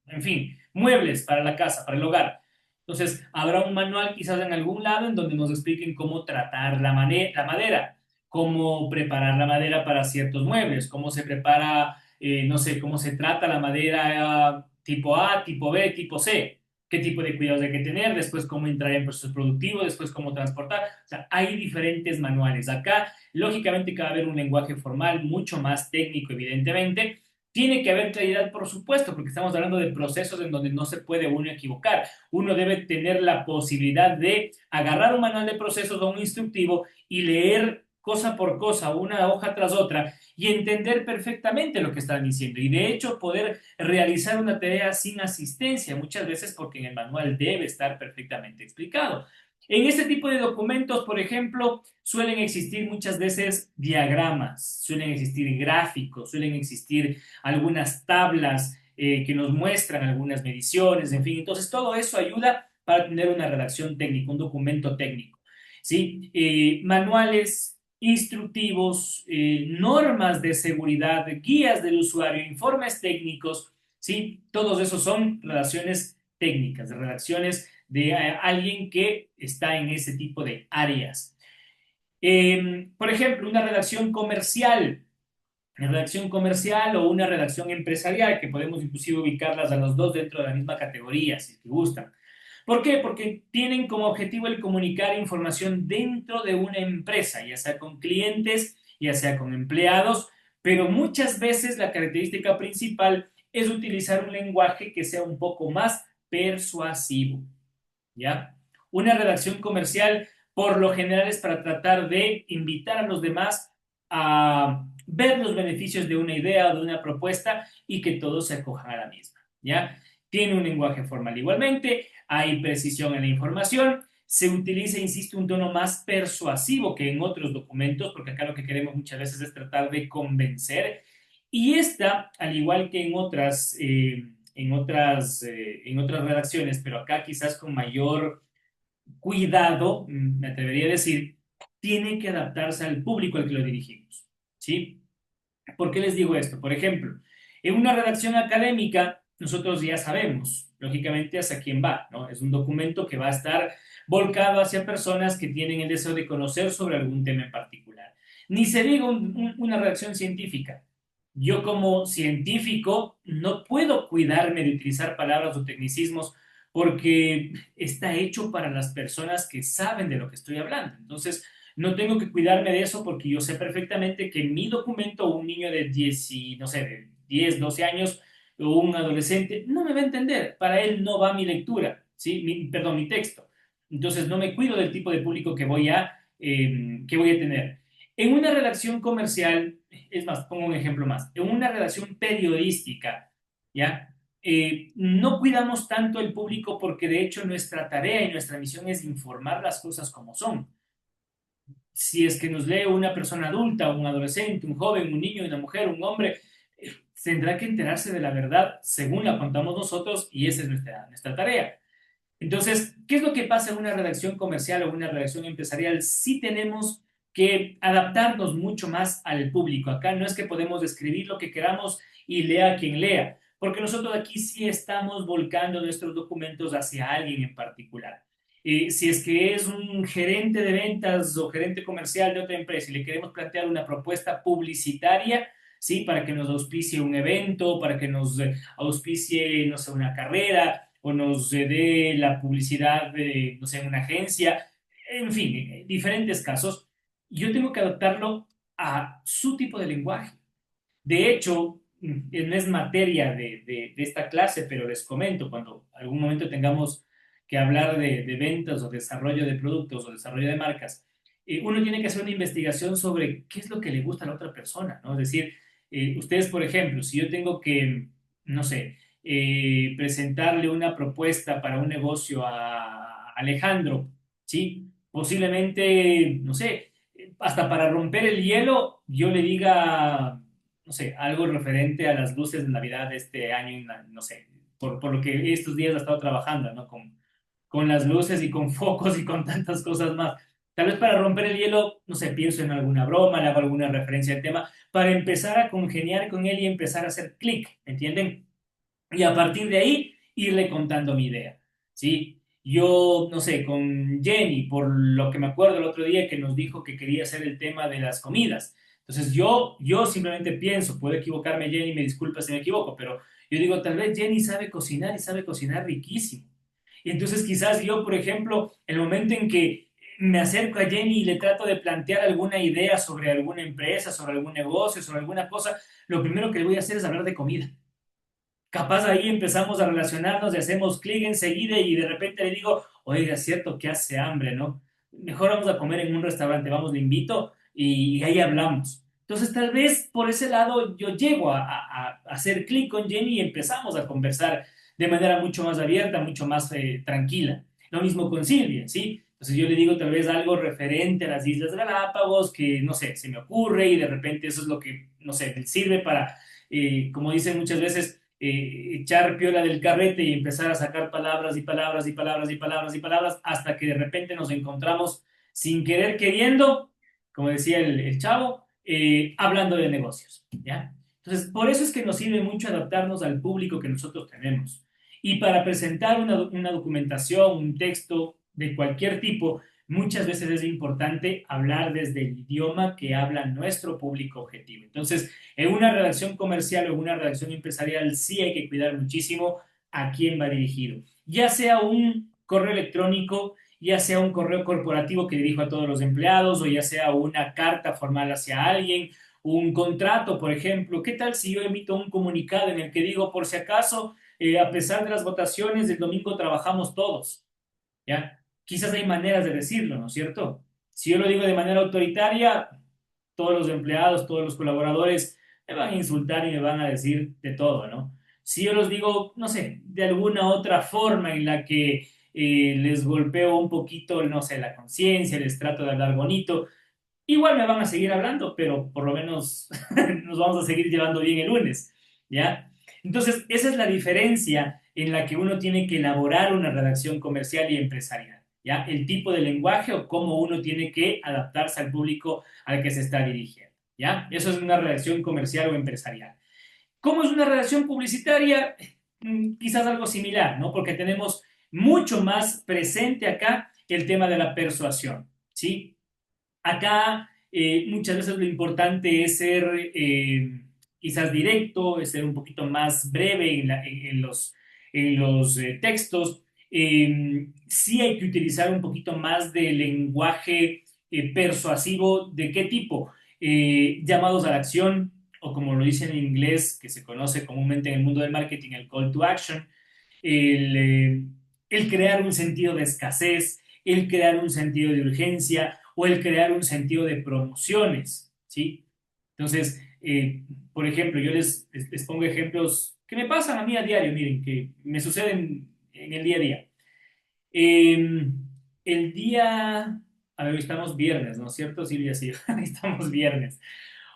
en fin, muebles para la casa, para el hogar. Entonces, habrá un manual quizás en algún lado en donde nos expliquen cómo tratar la madera, cómo preparar la madera para ciertos muebles, cómo se prepara, no sé, cómo se trata la madera tipo A, tipo B, tipo C, qué tipo de cuidados hay que tener, después cómo entrar en procesos productivos, después cómo transportar. O sea, hay diferentes manuales. Acá, lógicamente, que va a haber un lenguaje formal mucho más técnico, evidentemente, tiene que haber claridad, por supuesto, porque estamos hablando de procesos en donde no se puede uno equivocar. Uno debe tener la posibilidad de agarrar un manual de procesos o un instructivo y leer cosa por cosa, una hoja tras otra, y entender perfectamente lo que están diciendo. Y de hecho poder realizar una tarea sin asistencia, muchas veces porque en el manual debe estar perfectamente explicado. En este tipo de documentos, por ejemplo, suelen existir muchas veces diagramas, suelen existir gráficos, suelen existir algunas tablas que nos muestran algunas mediciones, en fin. Entonces, todo eso ayuda para tener una redacción técnica, un documento técnico. ¿Sí? Manuales instructivos, normas de seguridad, guías del usuario, informes técnicos, ¿sí? Todos esos son redacciones técnicas, de redacciones de alguien que está en ese tipo de áreas. Por ejemplo, una redacción comercial o una redacción empresarial, que podemos inclusive ubicarlas a los dos dentro de la misma categoría, si es que gustan. ¿Por qué? Porque tienen como objetivo el comunicar información dentro de una empresa, ya sea con clientes, ya sea con empleados, pero muchas veces la característica principal es utilizar un lenguaje que sea un poco más persuasivo, ¿ya? Una redacción comercial por lo general es para tratar de invitar a los demás a ver los beneficios de una idea o de una propuesta y que todos se acojan a la misma, ¿ya? Tiene un lenguaje formal igualmente, hay precisión en la información, se utiliza, insisto, un tono más persuasivo que en otros documentos, porque acá lo que queremos muchas veces es tratar de convencer. Y esta, al igual que en otras redacciones, pero acá quizás con mayor cuidado, me atrevería a decir, tiene que adaptarse al público al que lo dirigimos, ¿sí? ¿Por qué les digo esto? Por ejemplo, en una redacción académica, nosotros ya sabemos, lógicamente, hacia quién va, ¿no? Es un documento que va a estar volcado hacia personas que tienen el deseo de conocer sobre algún tema en particular. Ni se diga una redacción científica. Yo como científico no puedo cuidarme de utilizar palabras o tecnicismos porque está hecho para las personas que saben de lo que estoy hablando. Entonces, no tengo que cuidarme de eso porque yo sé perfectamente que mi documento, un niño de 10, no sé, de 10, 12 años o un adolescente, no me va a entender. Para él no va mi lectura, ¿sí? Perdón, mi texto. Entonces no me cuido del tipo de público que voy a tener. En una redacción comercial, es más, pongo un ejemplo más, en una redacción periodística, ¿ya? No cuidamos tanto el público porque de hecho nuestra tarea y nuestra misión es informar las cosas como son. Si es que nos lee una persona adulta, un adolescente, un joven, un niño, una mujer, un hombre, tendrá que enterarse de la verdad según la contamos nosotros y esa es nuestra tarea. Entonces, ¿qué es lo que pasa en una redacción comercial o una redacción empresarial? Sí tenemos que adaptarnos mucho más al público. Acá no es que podemos escribir lo que queramos y lea quien lea, porque nosotros aquí sí estamos volcando nuestros documentos hacia alguien en particular. Si es que es un gerente de ventas o gerente comercial de otra empresa y le queremos plantear una propuesta publicitaria, ¿sí? Para que nos auspicie un evento, para que nos auspicie, no sé, una carrera o nos dé la publicidad de, no sé, en una agencia, en fin, diferentes casos, yo tengo que adaptarlo a su tipo de lenguaje. De hecho, no es materia de esta clase, pero les comento, cuando algún momento tengamos que hablar de ventas o desarrollo de productos o desarrollo de marcas, uno tiene que hacer una investigación sobre qué es lo que le gusta a la otra persona, ¿no? Es decir, ustedes, por ejemplo, si yo tengo que, no sé, presentarle una propuesta para un negocio a Alejandro, ¿sí? Posiblemente, no sé, hasta para romper el hielo, yo le diga, no sé, algo referente a las luces de Navidad de este año, no sé, por lo que estos días he estado trabajando, ¿no? Con las luces y con focos y con tantas cosas más. Tal vez para romper el hielo, no sé, pienso en alguna broma, le hago alguna referencia al tema, para empezar a congeniar con él y empezar a hacer clic, ¿entienden? Y a partir de ahí irle contando mi idea, ¿sí? Yo, no sé, con Jenny, por lo que me acuerdo el otro día que nos dijo que quería hacer el tema de las comidas. Entonces yo simplemente pienso, puedo equivocarme Jenny, me disculpa si me equivoco, pero yo digo, tal vez Jenny sabe cocinar y sabe cocinar riquísimo. Y entonces quizás yo, por ejemplo, el momento en que me acerco a Jenny y le trato de plantear alguna idea sobre alguna empresa, sobre algún negocio, sobre alguna cosa, lo primero que le voy a hacer es hablar de comida. Capaz ahí empezamos a relacionarnos y hacemos clic enseguida y de repente le digo, oiga, es cierto que hace hambre, ¿no? Mejor vamos a comer en un restaurante, vamos, le invito y ahí hablamos. Entonces tal vez por ese lado yo llego a hacer clic con Jenny y empezamos a conversar de manera mucho más abierta, mucho más tranquila. Lo mismo con Silvia, ¿sí? Entonces yo le digo tal vez algo referente a las Islas Galápagos que, no sé, se me ocurre y de repente eso es lo que, no sé, sirve para, como dicen muchas veces, echar piola del carrete y empezar a sacar palabras y palabras y palabras y palabras y palabras hasta que de repente nos encontramos sin querer queriendo, como decía el chavo, hablando de negocios, ¿ya? Entonces, por eso es que nos sirve mucho adaptarnos al público que nosotros tenemos. Y para presentar una documentación, un texto de cualquier tipo, muchas veces es importante hablar desde el idioma que habla nuestro público objetivo. Entonces, en una redacción comercial o en una redacción empresarial sí hay que cuidar muchísimo a quién va dirigido. Ya sea un correo electrónico, ya sea un correo corporativo que dirijo a todos los empleados o ya sea una carta formal hacia alguien, un contrato, por ejemplo. ¿Qué tal si yo emito un comunicado en el que digo, por si acaso, a pesar de las votaciones, el domingo trabajamos todos? ¿Ya? Quizás hay maneras de decirlo, ¿no es cierto? Si yo lo digo de manera autoritaria, todos los empleados, todos los colaboradores me van a insultar y me van a decir de todo, ¿no? Si yo los digo, no sé, de alguna otra forma en la que les golpeo un poquito, no sé, la conciencia, les trato de hablar bonito, igual me van a seguir hablando, pero por lo menos nos vamos a seguir llevando bien el lunes, ¿ya? Entonces, esa es la diferencia en la que uno tiene que elaborar una redacción comercial y empresarial, ¿ya? El tipo de lenguaje o cómo uno tiene que adaptarse al público al que se está dirigiendo, ¿ya? Eso es una redacción comercial o empresarial. ¿Cómo es una redacción publicitaria? Quizás algo similar, ¿no? Porque tenemos mucho más presente acá el tema de la persuasión, ¿sí? Acá muchas veces lo importante es ser quizás directo, es ser un poquito más breve en los textos. Sí hay que utilizar un poquito más de lenguaje persuasivo. ¿De qué tipo? Llamados a la acción, o como lo dicen en inglés, que se conoce comúnmente en el mundo del marketing, el call to action, el, eh, el crear un sentido de escasez, el crear un sentido de urgencia o el crear un sentido de promociones, ¿sí? Entonces, por ejemplo, yo les pongo ejemplos que me pasan a mí a diario, miren, que me suceden en el día a día. Eh, el día, a ver, hoy estamos viernes, ¿no es cierto, Silvia? Sí, estamos viernes.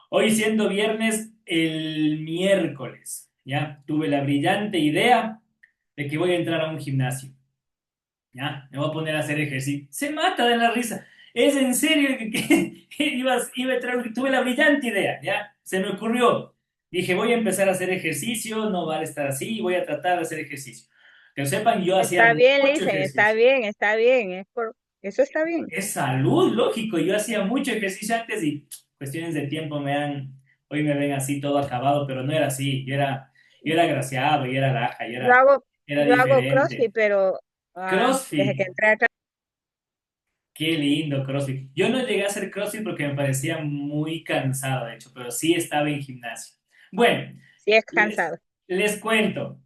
Hoy siendo viernes, el miércoles, ¿ya? Tuve la brillante idea de que voy a entrar a un gimnasio. Ya, me voy a poner a hacer ejercicio. Se mata de la risa. Es en serio que iba a entrar, tuve la brillante idea, ¿ya? Se me ocurrió. Dije, voy a empezar a hacer ejercicio, no vale estar así, voy a tratar de hacer ejercicio. Que lo sepan, yo hacía Está bien, mucho Lisen, ejercicio. está bien, eso está bien. Es salud, lógico. Yo hacía mucho ejercicio antes y cuestiones de tiempo hoy me ven así todo acabado, pero no era así. Yo era agraciado, yo era laja, Yo hago, era yo hago CrossFit, diferente. pero desde que CrossFit. entré acá, Qué lindo CrossFit. Yo no llegué a hacer CrossFit porque me parecía muy cansado, de hecho, pero sí estaba en gimnasio. Bueno, sí es les, cansado. les cuento.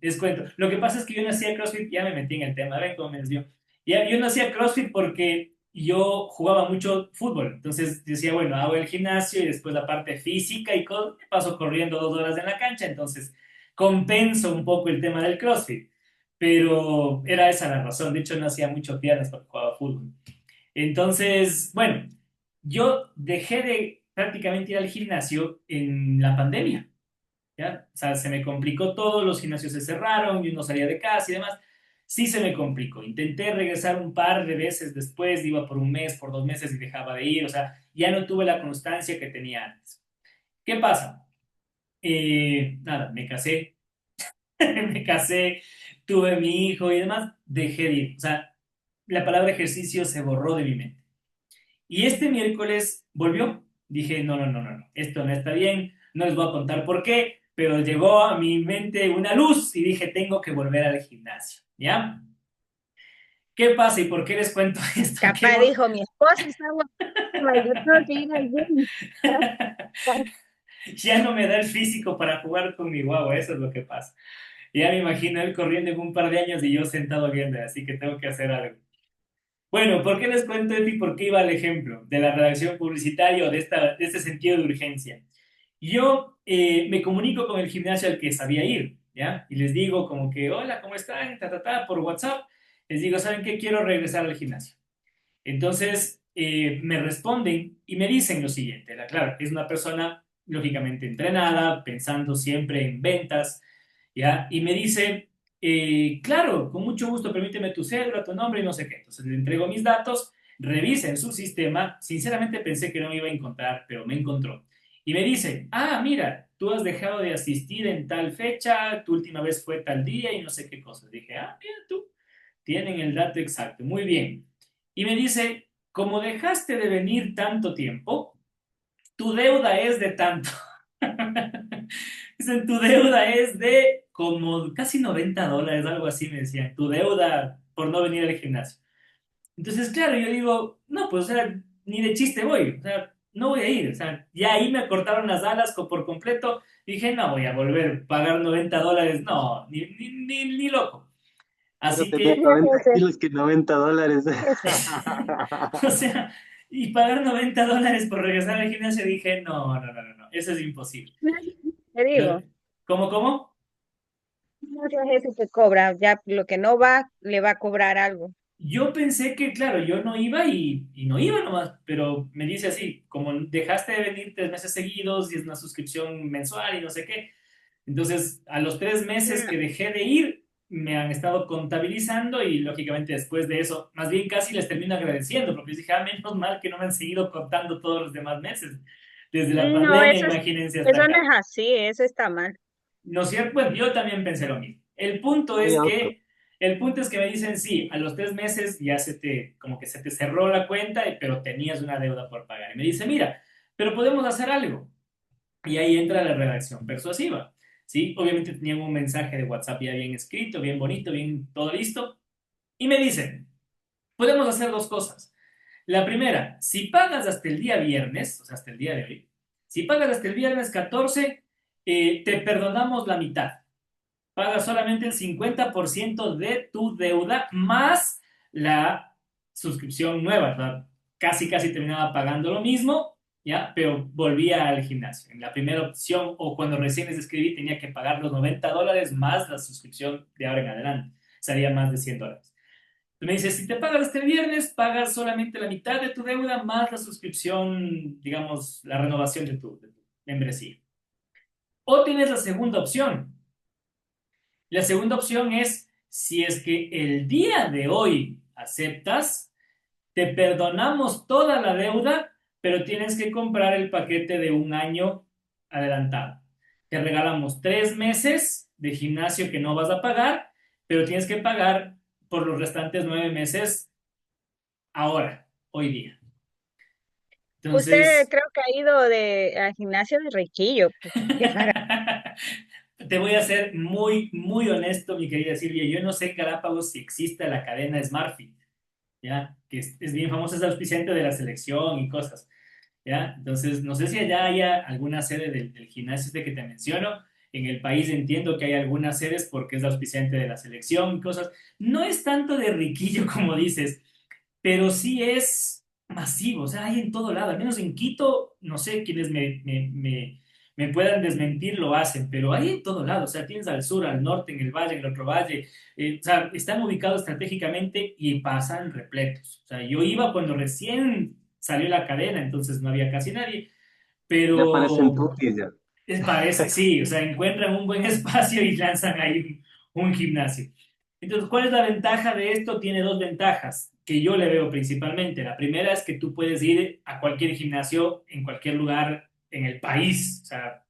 Lo que pasa es que yo no hacía CrossFit, ya me metí en el tema, ven cómo me desvió. Ya, yo no hacía CrossFit porque yo jugaba mucho fútbol. Entonces decía, bueno, hago el gimnasio y después la parte física y paso corriendo 2 horas en la cancha, entonces compenso un poco el tema del CrossFit. Pero era esa la razón. De hecho, no hacía mucho piernas porque jugaba fútbol. Entonces, bueno, yo dejé de prácticamente ir al gimnasio en la pandemia, ¿ya? O sea, se me complicó todo, los gimnasios se cerraron, yo no salía de casa y demás. Sí se me complicó. Intenté regresar un par de veces después, iba por un mes, por 2 meses y dejaba de ir. O sea, ya no tuve la constancia que tenía antes. ¿Qué pasa? Nada, me casé, me casé, tuve mi hijo y demás, dejé de ir. O sea, la palabra ejercicio se borró de mi mente. Y este miércoles volvió. Dije, no, no, no, no, no, esto no está bien, no les voy a contar por qué, pero llegó a mi mente una luz y dije, tengo que volver al gimnasio, ¿ya? ¿Qué pasa y por qué les cuento esto? Capaz dijo, mi esposa está guapa, yo tengo que ir al gym. Ya no me da el físico para jugar con mi guagua, eso es lo que pasa. Ya me imagino él corriendo en un par de años y yo sentado viendo, así que tengo que hacer algo. Bueno, ¿por qué les cuento esto y por qué iba al ejemplo de la redacción publicitaria o de este sentido de urgencia? Yo me comunico con el gimnasio al que sabía ir, ¿ya? Y les digo como que, hola, ¿cómo están? Por WhatsApp. Les digo, ¿saben qué? Quiero regresar al gimnasio. Entonces, me responden y me dicen lo siguiente. Claro, es una persona lógicamente entrenada, pensando siempre en ventas, ¿ya? Y me dice, claro, con mucho gusto, permíteme tu cédula, tu nombre y no sé qué. Entonces le entrego mis datos, revisa en su sistema. Sinceramente pensé que no me iba a encontrar, pero me encontró. Y me dice, ah, mira, tú has dejado de asistir en tal fecha, tu última vez fue tal día y no sé qué cosas. Dije, mira tú, tienen el dato exacto, muy bien. Y me dice, como dejaste de venir tanto tiempo, tu deuda es de tanto. Dicen, tu deuda es de como casi $90, algo así me decían, tu deuda por no venir al gimnasio. Entonces, claro, yo digo, no, pues, o sea, ni de chiste voy, o sea, no voy a ir, o sea, ya ahí me cortaron las alas por completo, dije, no voy a volver a pagar $90, no, ni loco. Pero Así tener que, 90 Ese, kilos que $90. ese, o sea, y pagar $90 por regresar al gimnasio, dije, no, eso es imposible. te Yo, digo, ¿cómo? mucha gente que cobra, ya lo que no va, le va a cobrar algo. Yo pensé que, claro, yo no iba y no iba nomás, pero me dice así, como dejaste de venir 3 meses seguidos y es una suscripción mensual y no sé qué. Entonces, a los 3 meses que Mm, dejé de ir, me han estado contabilizando y lógicamente después de eso, más bien casi les termino agradeciendo, porque les dije, menos mal que no me han seguido contando todos los demás meses. Desde la No, pandemia, imagínense hasta eso no acá. es así, eso está mal. ¿No es cierto? Bueno, yo también pensé lo mismo. Muy alto. El punto es que me dicen, sí, a los 3 meses ya como que se te cerró la cuenta, pero tenías una deuda por pagar. Y me dice, mira, pero podemos hacer algo. Y ahí entra la redacción persuasiva, ¿sí? Obviamente tenían un mensaje de WhatsApp ya bien escrito, bien bonito, bien todo listo. Y me dicen, podemos hacer dos cosas. La primera, si pagas hasta el día viernes, o sea, hasta el día de hoy, si pagas hasta el viernes 14, te perdonamos la mitad. Pagas solamente el 50% de tu deuda más la suscripción nueva, ¿verdad? Casi terminaba pagando lo mismo, ¿ya? Pero volvía al gimnasio. En la primera opción o cuando recién les escribí tenía que pagar los $90 más la suscripción de ahora en adelante. Sería más de $100. Me dice, si te pagas este viernes, pagas solamente la mitad de tu deuda más la suscripción, digamos, la renovación de tu membresía. O tienes la segunda opción. La segunda opción es, si es que el día de hoy aceptas, te perdonamos toda la deuda, pero tienes que comprar el paquete de un año adelantado. Te regalamos 3 meses de gimnasio que no vas a pagar, pero tienes que pagar por los restantes 9 meses ahora, hoy día. Usted Entonces, creo que ha ido al gimnasio de Riquillo, pues, que paga. te voy a ser muy honesto, mi querida Silvia. Yo no sé en Galápagos si existe la cadena SmartFit, ¿ya? Que es bien famosa, es auspiciante de la selección y cosas, ¿ya? Entonces, no sé si allá haya alguna sede del gimnasio este que te menciono. En el país entiendo que hay algunas sedes porque es auspiciante de la selección y cosas. No es tanto de riquillo como dices, pero sí es masivo, o sea, hay en todo lado, al menos en Quito, no sé quiénes me puedan desmentir, lo hacen, pero hay en todo lado, o sea, tienes al sur, al norte, en el valle, en el otro valle, o sea, están ubicados estratégicamente y pasan repletos. O sea, yo iba cuando recién salió la cadena, entonces no había casi nadie, Ya parecen pero tutis ya. parece, sí, o sea, encuentran un buen espacio y lanzan ahí un gimnasio. Entonces, ¿cuál es la ventaja de esto? Tiene dos ventajas que yo le veo principalmente. La primera es que tú puedes ir a cualquier gimnasio en cualquier lugar en el país. O sea,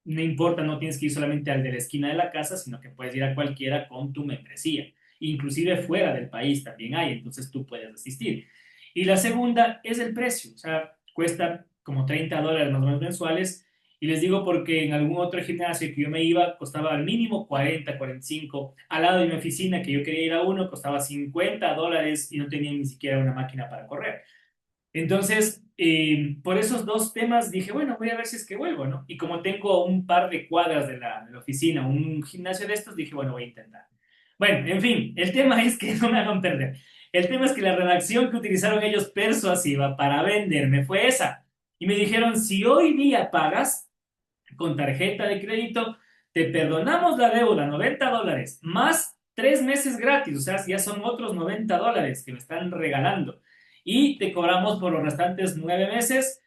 no importa, no tienes que ir solamente al de la esquina de la casa, sino que puedes ir a cualquiera con tu membresía. Inclusive fuera del país también hay, entonces tú puedes asistir. Y la segunda es el precio. O sea, cuesta como $30 más o menos mensuales. Y les digo porque en algún otro gimnasio que yo me iba costaba al mínimo 40, 45. Al lado de mi oficina que yo quería ir a uno costaba $50 y no tenía ni siquiera una máquina para correr. Entonces, por esos dos temas dije, bueno, voy a ver si es que vuelvo, ¿no? Y como tengo un par de cuadras de la oficina, un gimnasio de estos, dije, bueno, voy a intentar. Bueno, en fin, el tema es que no me hagan perder. El tema es que la redacción que utilizaron ellos persuasiva para venderme fue esa. Y me dijeron, si hoy día pagas con tarjeta de crédito, te perdonamos la deuda, $90, más 3 meses gratis, o sea, ya son otros $90 que me están regalando. Y te cobramos por los restantes 9 meses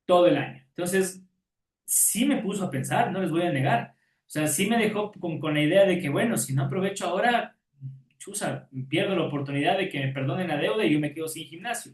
todo el año. Entonces, sí me puso a pensar, no les voy a negar. O sea, sí me dejó con la idea de que, bueno, si no aprovecho ahora, chusa, pierdo la oportunidad de que me perdonen la deuda y yo me quedo sin gimnasio.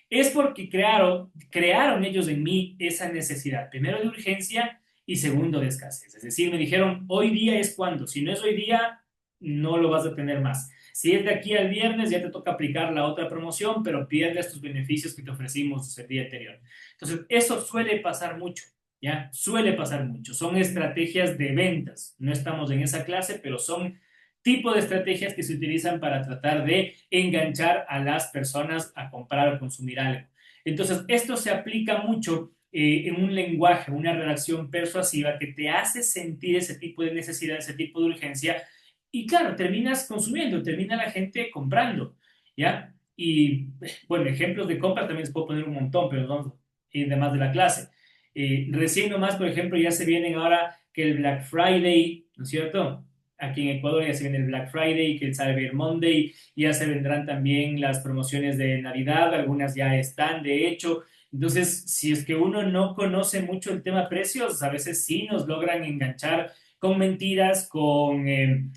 Es porque crearon ellos en mí esa necesidad, primero de urgencia y segundo, de escasez. Es decir, me dijeron, hoy día es cuando. Si no es hoy día, no lo vas a tener más. Si es de aquí al viernes, ya te toca aplicar la otra promoción, pero pierdes tus beneficios que te ofrecimos el día anterior. Entonces, eso suele pasar mucho, ¿ya? Suele pasar mucho. Son estrategias de ventas. No estamos en esa clase, pero son tipo de estrategias que se utilizan para tratar de enganchar a las personas a comprar o consumir algo. Entonces, esto se aplica mucho en un lenguaje, una redacción persuasiva que te hace sentir ese tipo de necesidad, ese tipo de urgencia, y claro, terminas consumiendo, termina la gente comprando, ¿ya? Y bueno, ejemplos de compra también les puedo poner un montón, pero vamos a ir de más de la clase. Recién nomás, por ejemplo, ya se vienen ahora que el Black Friday, ¿no es cierto? Aquí en Ecuador ya se viene el Black Friday, que el Cyber Monday, ya se vendrán también las promociones de Navidad, algunas ya están, de hecho. Entonces, si es que uno no conoce mucho el tema precios, a veces sí nos logran enganchar con mentiras, con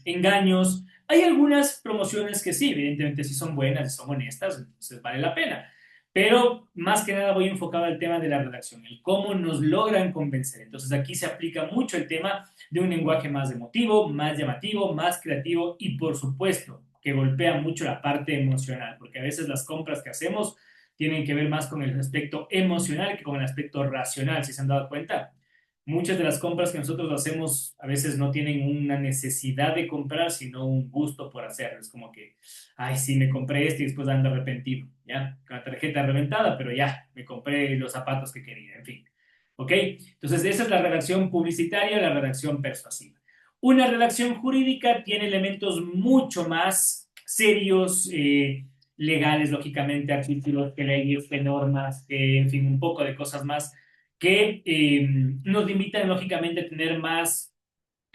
engaños. Hay algunas promociones que sí, evidentemente sí son buenas, son honestas, entonces vale la pena. Pero más que nada voy enfocado al tema de la redacción, el cómo nos logran convencer. Entonces aquí se aplica mucho el tema de un lenguaje más emotivo, más llamativo, más creativo y por supuesto que golpea mucho la parte emocional, porque a veces las compras que hacemos tienen que ver más con el aspecto emocional que con el aspecto racional, si se han dado cuenta. Muchas de las compras que nosotros hacemos a veces no tienen una necesidad de comprar, sino un gusto por hacerlo. Es como que, ay, sí, me compré esto y después ando arrepentido, ¿ya? Con la tarjeta reventada, pero ya, me compré los zapatos que quería, en fin. ¿Ok? Entonces, esa es la redacción publicitaria, la redacción persuasiva. Una redacción jurídica tiene elementos mucho más serios, legales, lógicamente, artículos, que leyes, que normas, que, en fin, un poco de cosas más que nos limitan, lógicamente, a tener más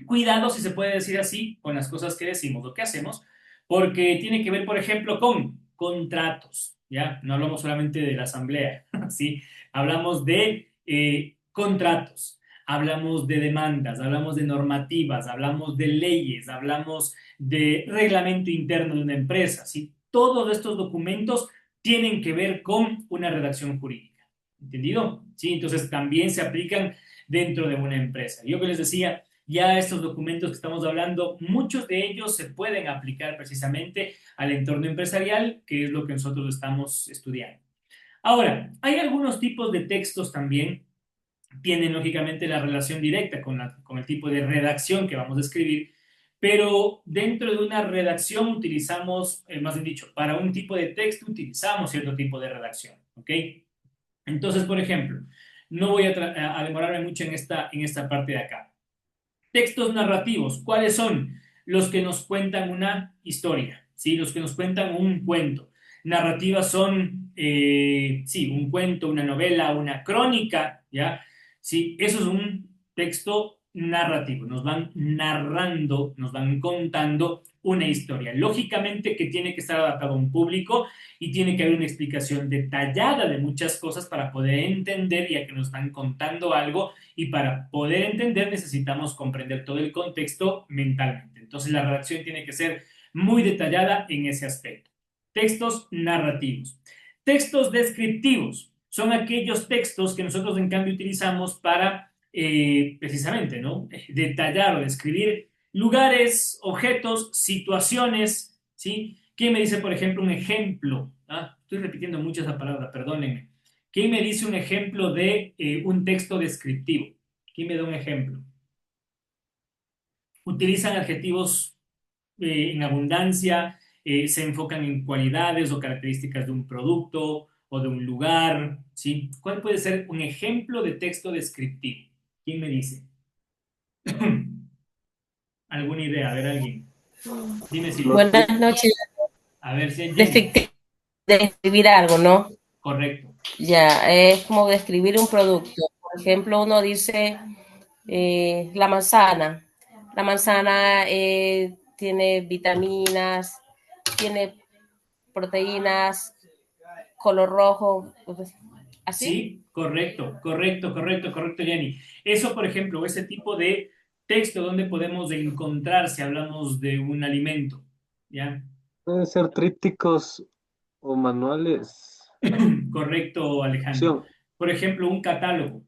cuidado, si se puede decir así, con las cosas que decimos o que hacemos, porque tiene que ver, por ejemplo, con contratos, ¿ya? No hablamos solamente de la asamblea, ¿sí? Hablamos de contratos, hablamos de demandas, hablamos de normativas, hablamos de leyes, hablamos de reglamento interno de una empresa, ¿sí? Todos estos documentos tienen que ver con una redacción jurídica, ¿entendido? Sí, entonces también se aplican dentro de una empresa. Yo que les decía, ya estos documentos que estamos hablando, muchos de ellos se pueden aplicar precisamente al entorno empresarial, que es lo que nosotros estamos estudiando. Ahora, hay algunos tipos de textos también, tienen lógicamente la relación directa con el tipo de redacción que vamos a escribir, pero dentro de una redacción utilizamos, más bien dicho, para un tipo de texto utilizamos cierto tipo de redacción, ¿ok? Entonces, por ejemplo, no voy a demorarme mucho en esta parte de acá. Textos narrativos, ¿cuáles son? Los que nos cuentan una historia, ¿sí? Los que nos cuentan un cuento. Narrativas son, sí, un cuento, una novela, una crónica, ¿ya? Sí, eso es un texto narrativo. Nos van narrando, nos van contando una historia. Lógicamente que tiene que estar adaptado a un público y tiene que haber una explicación detallada de muchas cosas para poder entender, ya que nos están contando algo, y para poder entender necesitamos comprender todo el contexto mentalmente. Entonces la redacción tiene que ser muy detallada en ese aspecto. Textos narrativos. Textos descriptivos son aquellos textos que nosotros en cambio utilizamos para precisamente, ¿no? Detallar o describir lugares, objetos, situaciones, ¿sí? ¿Quién me dice, por ejemplo, un ejemplo? ¿Ah? Estoy repitiendo mucho esa palabra, perdónenme. ¿Quién me dice un ejemplo de un texto descriptivo? ¿Quién me da un ejemplo? Utilizan adjetivos en abundancia, se enfocan en cualidades o características de un producto o de un lugar, ¿sí? ¿Cuál puede ser un ejemplo de texto descriptivo? ¿Quién me dice? ¿Alguna idea? A ver, alguien. Dime si lo... Buenas noches. A ver si hay Jenny. Descripti- Describir algo, ¿no? Correcto. Ya, es como describir un producto. Por ejemplo, uno dice la manzana. La manzana tiene vitaminas, tiene proteínas, color rojo, pues, ¿así? Sí, correcto, correcto, correcto, correcto, Jenny. Eso, por ejemplo, ese tipo de texto donde podemos encontrar si hablamos de un alimento, ¿ya? Pueden ser trípticos o manuales. Correcto, Alejandro. Acción. Por ejemplo, un catálogo,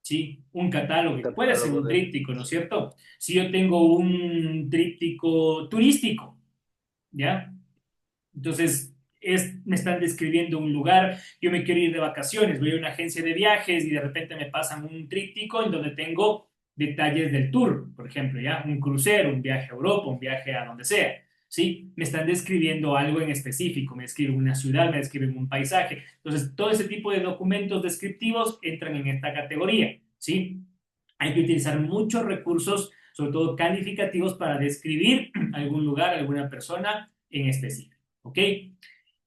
¿sí? Un catálogo, puede ser Catálogo un de... tríptico, ¿no es cierto? Si yo tengo un tríptico turístico, ¿ya? Entonces, me están describiendo un lugar, yo me quiero ir de vacaciones, voy a una agencia de viajes y de repente me pasan un tríptico en donde tengo detalles del tour, por ejemplo, ¿ya? Un crucero, un viaje a Europa, un viaje a donde sea, ¿sí? Me están describiendo algo en específico, me describen una ciudad, me describen un paisaje. Entonces, todo ese tipo de documentos descriptivos entran en esta categoría, ¿sí? Hay que utilizar muchos recursos, sobre todo calificativos, para describir algún lugar, alguna persona en específico. ¿Ok?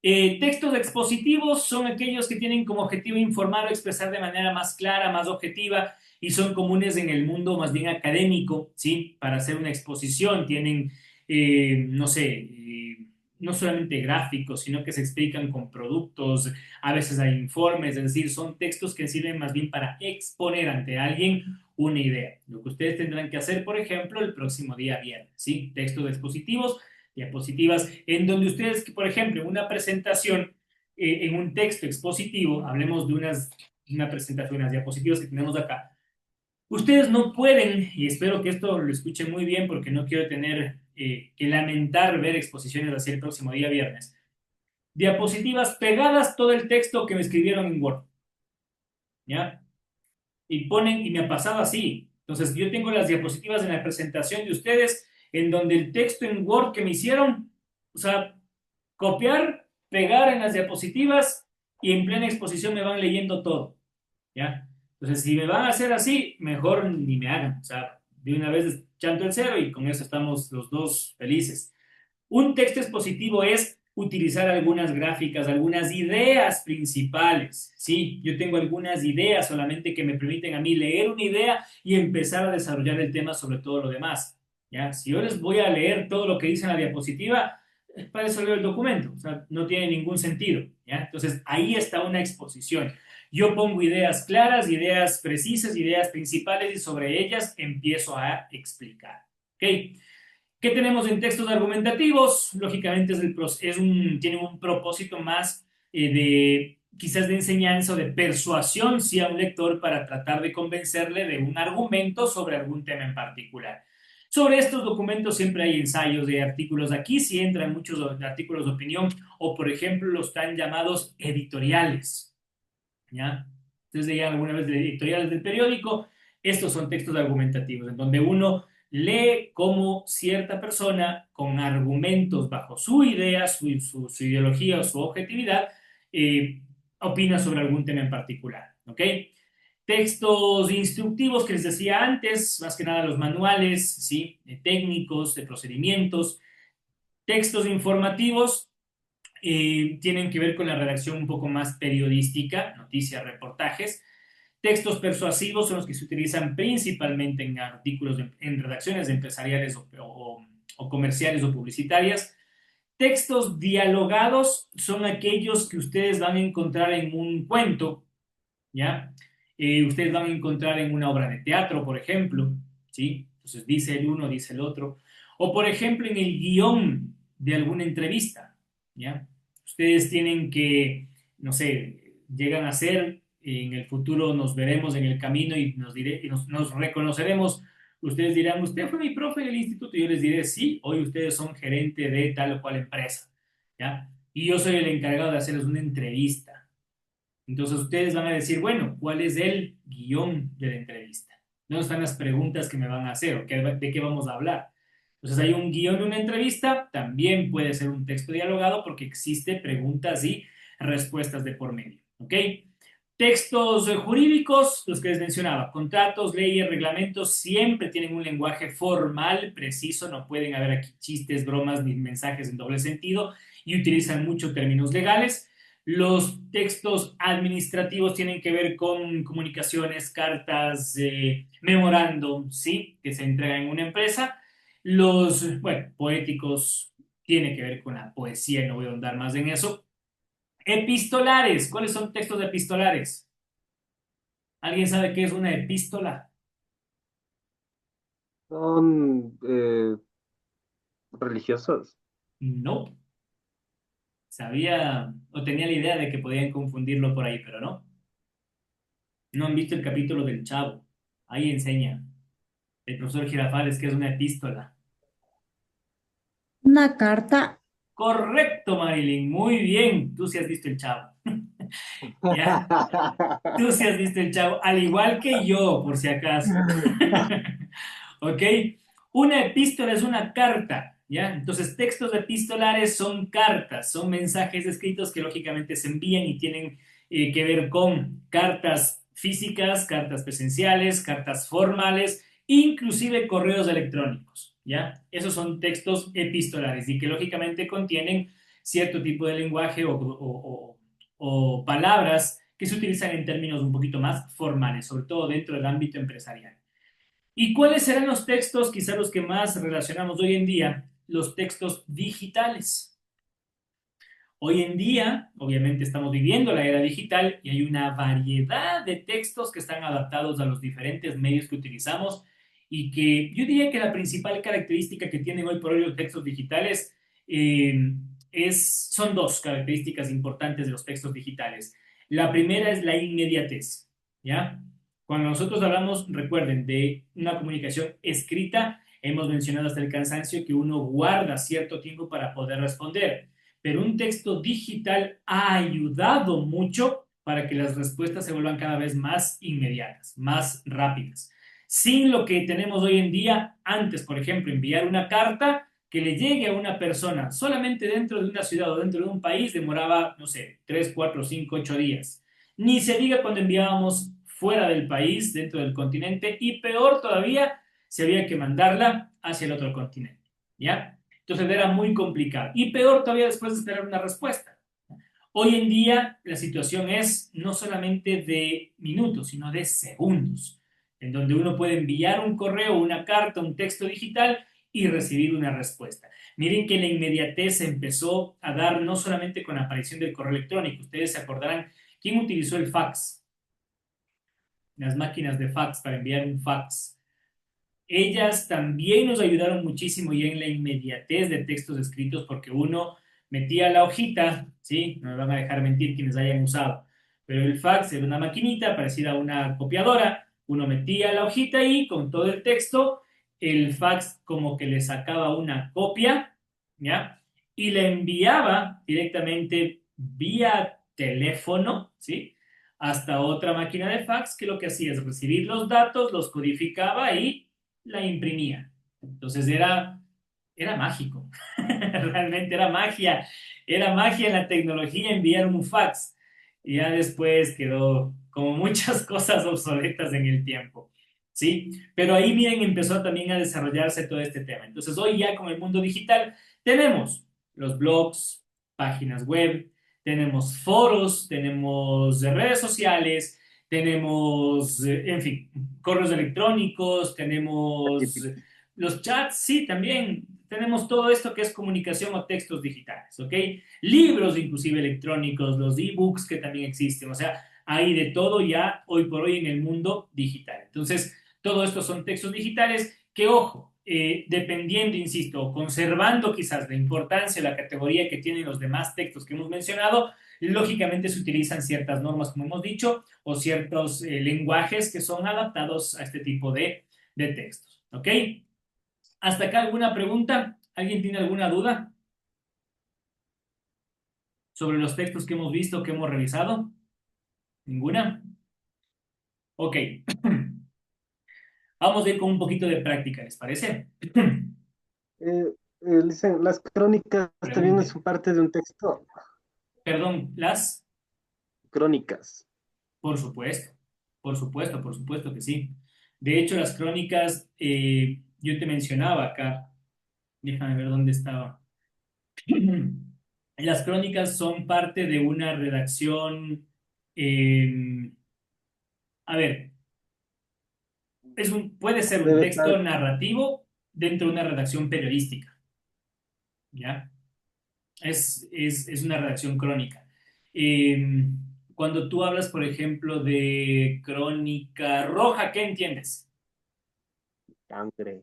Textos expositivos son aquellos que tienen como objetivo informar o expresar de manera más clara, más objetiva y son comunes en el mundo más bien académico, ¿sí? Para hacer una exposición tienen, no sé, no solamente gráficos, sino que se explican con productos, a veces hay informes, es decir, son textos que sirven más bien para exponer ante alguien una idea. Lo que ustedes tendrán que hacer, por ejemplo, el próximo día viernes, ¿sí? Textos expositivos, diapositivas, en donde ustedes, por ejemplo, en una presentación, en un texto expositivo, hablemos de una presentación, unas diapositivas que tenemos acá, ustedes no pueden, y espero que esto lo escuchen muy bien porque no quiero tener que lamentar ver exposiciones así el próximo día viernes, diapositivas pegadas todo el texto que me escribieron en Word, ¿ya? Y ponen, y me ha pasado así. Entonces, yo tengo las diapositivas en la presentación de ustedes, en donde el texto en Word que me hicieron, o sea, copiar, pegar en las diapositivas y en plena exposición me van leyendo todo, ¿ya? Entonces, si me van a hacer así, mejor ni me hagan. O sea, de una vez chanto el cero y con eso estamos los dos felices. Un texto expositivo es utilizar algunas gráficas, algunas ideas principales. Sí, yo tengo algunas ideas solamente que me permiten a mí leer una idea y empezar a desarrollar el tema sobre todo lo demás. ¿Ya? Si yo les voy a leer todo lo que dice en la diapositiva, para eso leo el documento. O sea, no tiene ningún sentido. ¿Ya? Entonces, ahí está una exposición. Yo pongo ideas claras, ideas precisas, ideas principales y sobre ellas empiezo a explicar. ¿Ok? ¿Qué tenemos en textos argumentativos? Lógicamente tiene un propósito más de quizás de enseñanza o de persuasión sí, a un lector para tratar de convencerle de un argumento sobre algún tema en particular. Sobre estos documentos siempre hay ensayos de artículos. Aquí sí entran muchos artículos de opinión o, por ejemplo, los tan llamados editoriales. ¿Ya? Ustedes leían alguna vez de editoriales del periódico. Estos son textos argumentativos en donde uno lee cómo cierta persona con argumentos bajo su idea, su ideología o su objetividad opina sobre algún tema en particular. ¿Ok? Textos instructivos que les decía antes, más que nada los manuales, ¿sí? Técnicos, de procedimientos. Textos informativos tienen que ver con la redacción un poco más periodística, noticias, reportajes. Textos persuasivos son los que se utilizan principalmente en artículos, en redacciones empresariales o comerciales o publicitarias. Textos dialogados son aquellos que ustedes van a encontrar en un cuento, ¿ya? Ustedes van a encontrar en una obra de teatro, por ejemplo, ¿sí? Entonces dice el uno, dice el otro. O, por ejemplo, en el guión de alguna entrevista, ¿ya? Ustedes tienen que, no sé, llegan a ser, en el futuro nos veremos en el camino y nos reconoceremos. Ustedes dirán, usted fue mi profe en el instituto. Y yo les diré, sí, hoy ustedes son gerente de tal o cual empresa, ¿ya? Y yo soy el encargado de hacerles una entrevista. Entonces ustedes van a decir, bueno, ¿cuál es el guión de la entrevista? ¿Dónde están las preguntas que me van a hacer o de qué vamos a hablar? Entonces hay un guión de una entrevista, también puede ser un texto dialogado porque existe preguntas y respuestas de por medio. ¿Ok? Textos jurídicos, los que les mencionaba, contratos, leyes, reglamentos, siempre tienen un lenguaje formal, preciso, no pueden haber aquí chistes, bromas ni mensajes en doble sentido y utilizan muchos términos legales. Los textos administrativos tienen que ver con comunicaciones, cartas, memorándum, ¿sí? Que se entregan en una empresa. Los, bueno, poéticos tiene que ver con la poesía, no voy a ahondar más en eso. Epistolares, ¿cuáles son textos epistolares? ¿Alguien sabe qué es una epístola? Son religiosos. No. Sabía o tenía la idea de que podían confundirlo por ahí, pero no. No han visto el capítulo del Chavo. Ahí enseña el profesor Girafales que es una epístola. Una carta. Correcto, Marilyn. Muy bien. Tú sí has visto el Chavo. ¿Ya? Tú sí has visto el Chavo. Al igual que yo, por si acaso. ¿Ok? Una epístola es una carta, ¿ya? Entonces, textos epistolares son cartas, son mensajes escritos que lógicamente se envían y tienen que ver con cartas físicas, cartas presenciales, cartas formales, inclusive correos electrónicos, ¿ya? Esos son textos epistolares y que lógicamente contienen cierto tipo de lenguaje o palabras que se utilizan en términos un poquito más formales, sobre todo dentro del ámbito empresarial. ¿Y cuáles serán los textos, quizá los que más relacionamos hoy en día? Los textos digitales. Hoy en día, obviamente, estamos viviendo la era digital y hay una variedad de textos que están adaptados a los diferentes medios que utilizamos y que yo diría que la principal característica que tienen hoy por hoy los textos digitales son dos características importantes de los textos digitales. La primera es la inmediatez, ¿ya? Cuando nosotros hablamos, recuerden, de una comunicación escrita, hemos mencionado hasta el cansancio que uno guarda cierto tiempo para poder responder, pero un texto digital ha ayudado mucho para que las respuestas se vuelvan cada vez más inmediatas, más rápidas. Sin lo que tenemos hoy en día, antes, por ejemplo, enviar una carta que le llegue a una persona solamente dentro de una ciudad o dentro de un país demoraba, no sé, 3, 4, 5, 8 días. Ni se diga cuando enviábamos fuera del país, dentro del continente, y peor todavía, se había que mandarla hacia el otro continente, ¿ya? Entonces era muy complicado. Y peor todavía después de esperar una respuesta. Hoy en día la situación es no solamente de minutos, sino de segundos, en donde uno puede enviar un correo, una carta, un texto digital y recibir una respuesta. Miren que la inmediatez se empezó a dar no solamente con la aparición del correo electrónico. Ustedes se acordarán quién utilizó el fax, las máquinas de fax para enviar un fax. Ellas también nos ayudaron muchísimo ya en la inmediatez de textos escritos porque uno metía la hojita, ¿sí? No me van a dejar mentir quienes hayan usado, pero el fax era una maquinita parecida a una copiadora, uno metía la hojita ahí con todo el texto, el fax como que le sacaba una copia, ¿ya? Y le enviaba directamente vía teléfono, ¿sí? Hasta otra máquina de fax que lo que hacía es recibir los datos, los codificaba y la imprimía. Entonces era mágico, realmente era magia en la tecnología enviar un fax. Y ya después quedó como muchas cosas obsoletas en el tiempo, ¿sí? Pero ahí, miren, empezó también a desarrollarse todo este tema. Entonces, hoy ya con el mundo digital tenemos los blogs, páginas web, tenemos foros, tenemos redes sociales, tenemos, en fin, correos electrónicos, tenemos los chats, sí, también tenemos todo esto que es comunicación o textos digitales, ¿ok? Libros inclusive electrónicos, los ebooks que también existen, o sea, hay de todo ya hoy por hoy en el mundo digital. Entonces, todo esto son textos digitales que, ojo, dependiendo, insisto, conservando quizás la importancia, la categoría que tienen los demás textos que hemos mencionado, lógicamente se utilizan ciertas normas, como hemos dicho, o ciertos lenguajes que son adaptados a este tipo de textos, ¿ok? ¿Hasta acá alguna pregunta? ¿Alguien tiene alguna duda sobre los textos que hemos visto, que hemos revisado? ¿Ninguna? Ok. Vamos a ir con un poquito de práctica, ¿les parece? Dicen, las crónicas también Pregunte. son parte de un texto. Perdón, las... Crónicas. Por supuesto que sí. De hecho, las crónicas, yo te mencionaba acá, déjame ver dónde estaba. Las crónicas son parte de una redacción, a ver, puede ser un Debe estar. texto narrativo dentro de una redacción periodística, ¿ya? Es una redacción crónica. Cuando tú hablas, por ejemplo, de crónica roja, ¿qué entiendes? Sangre.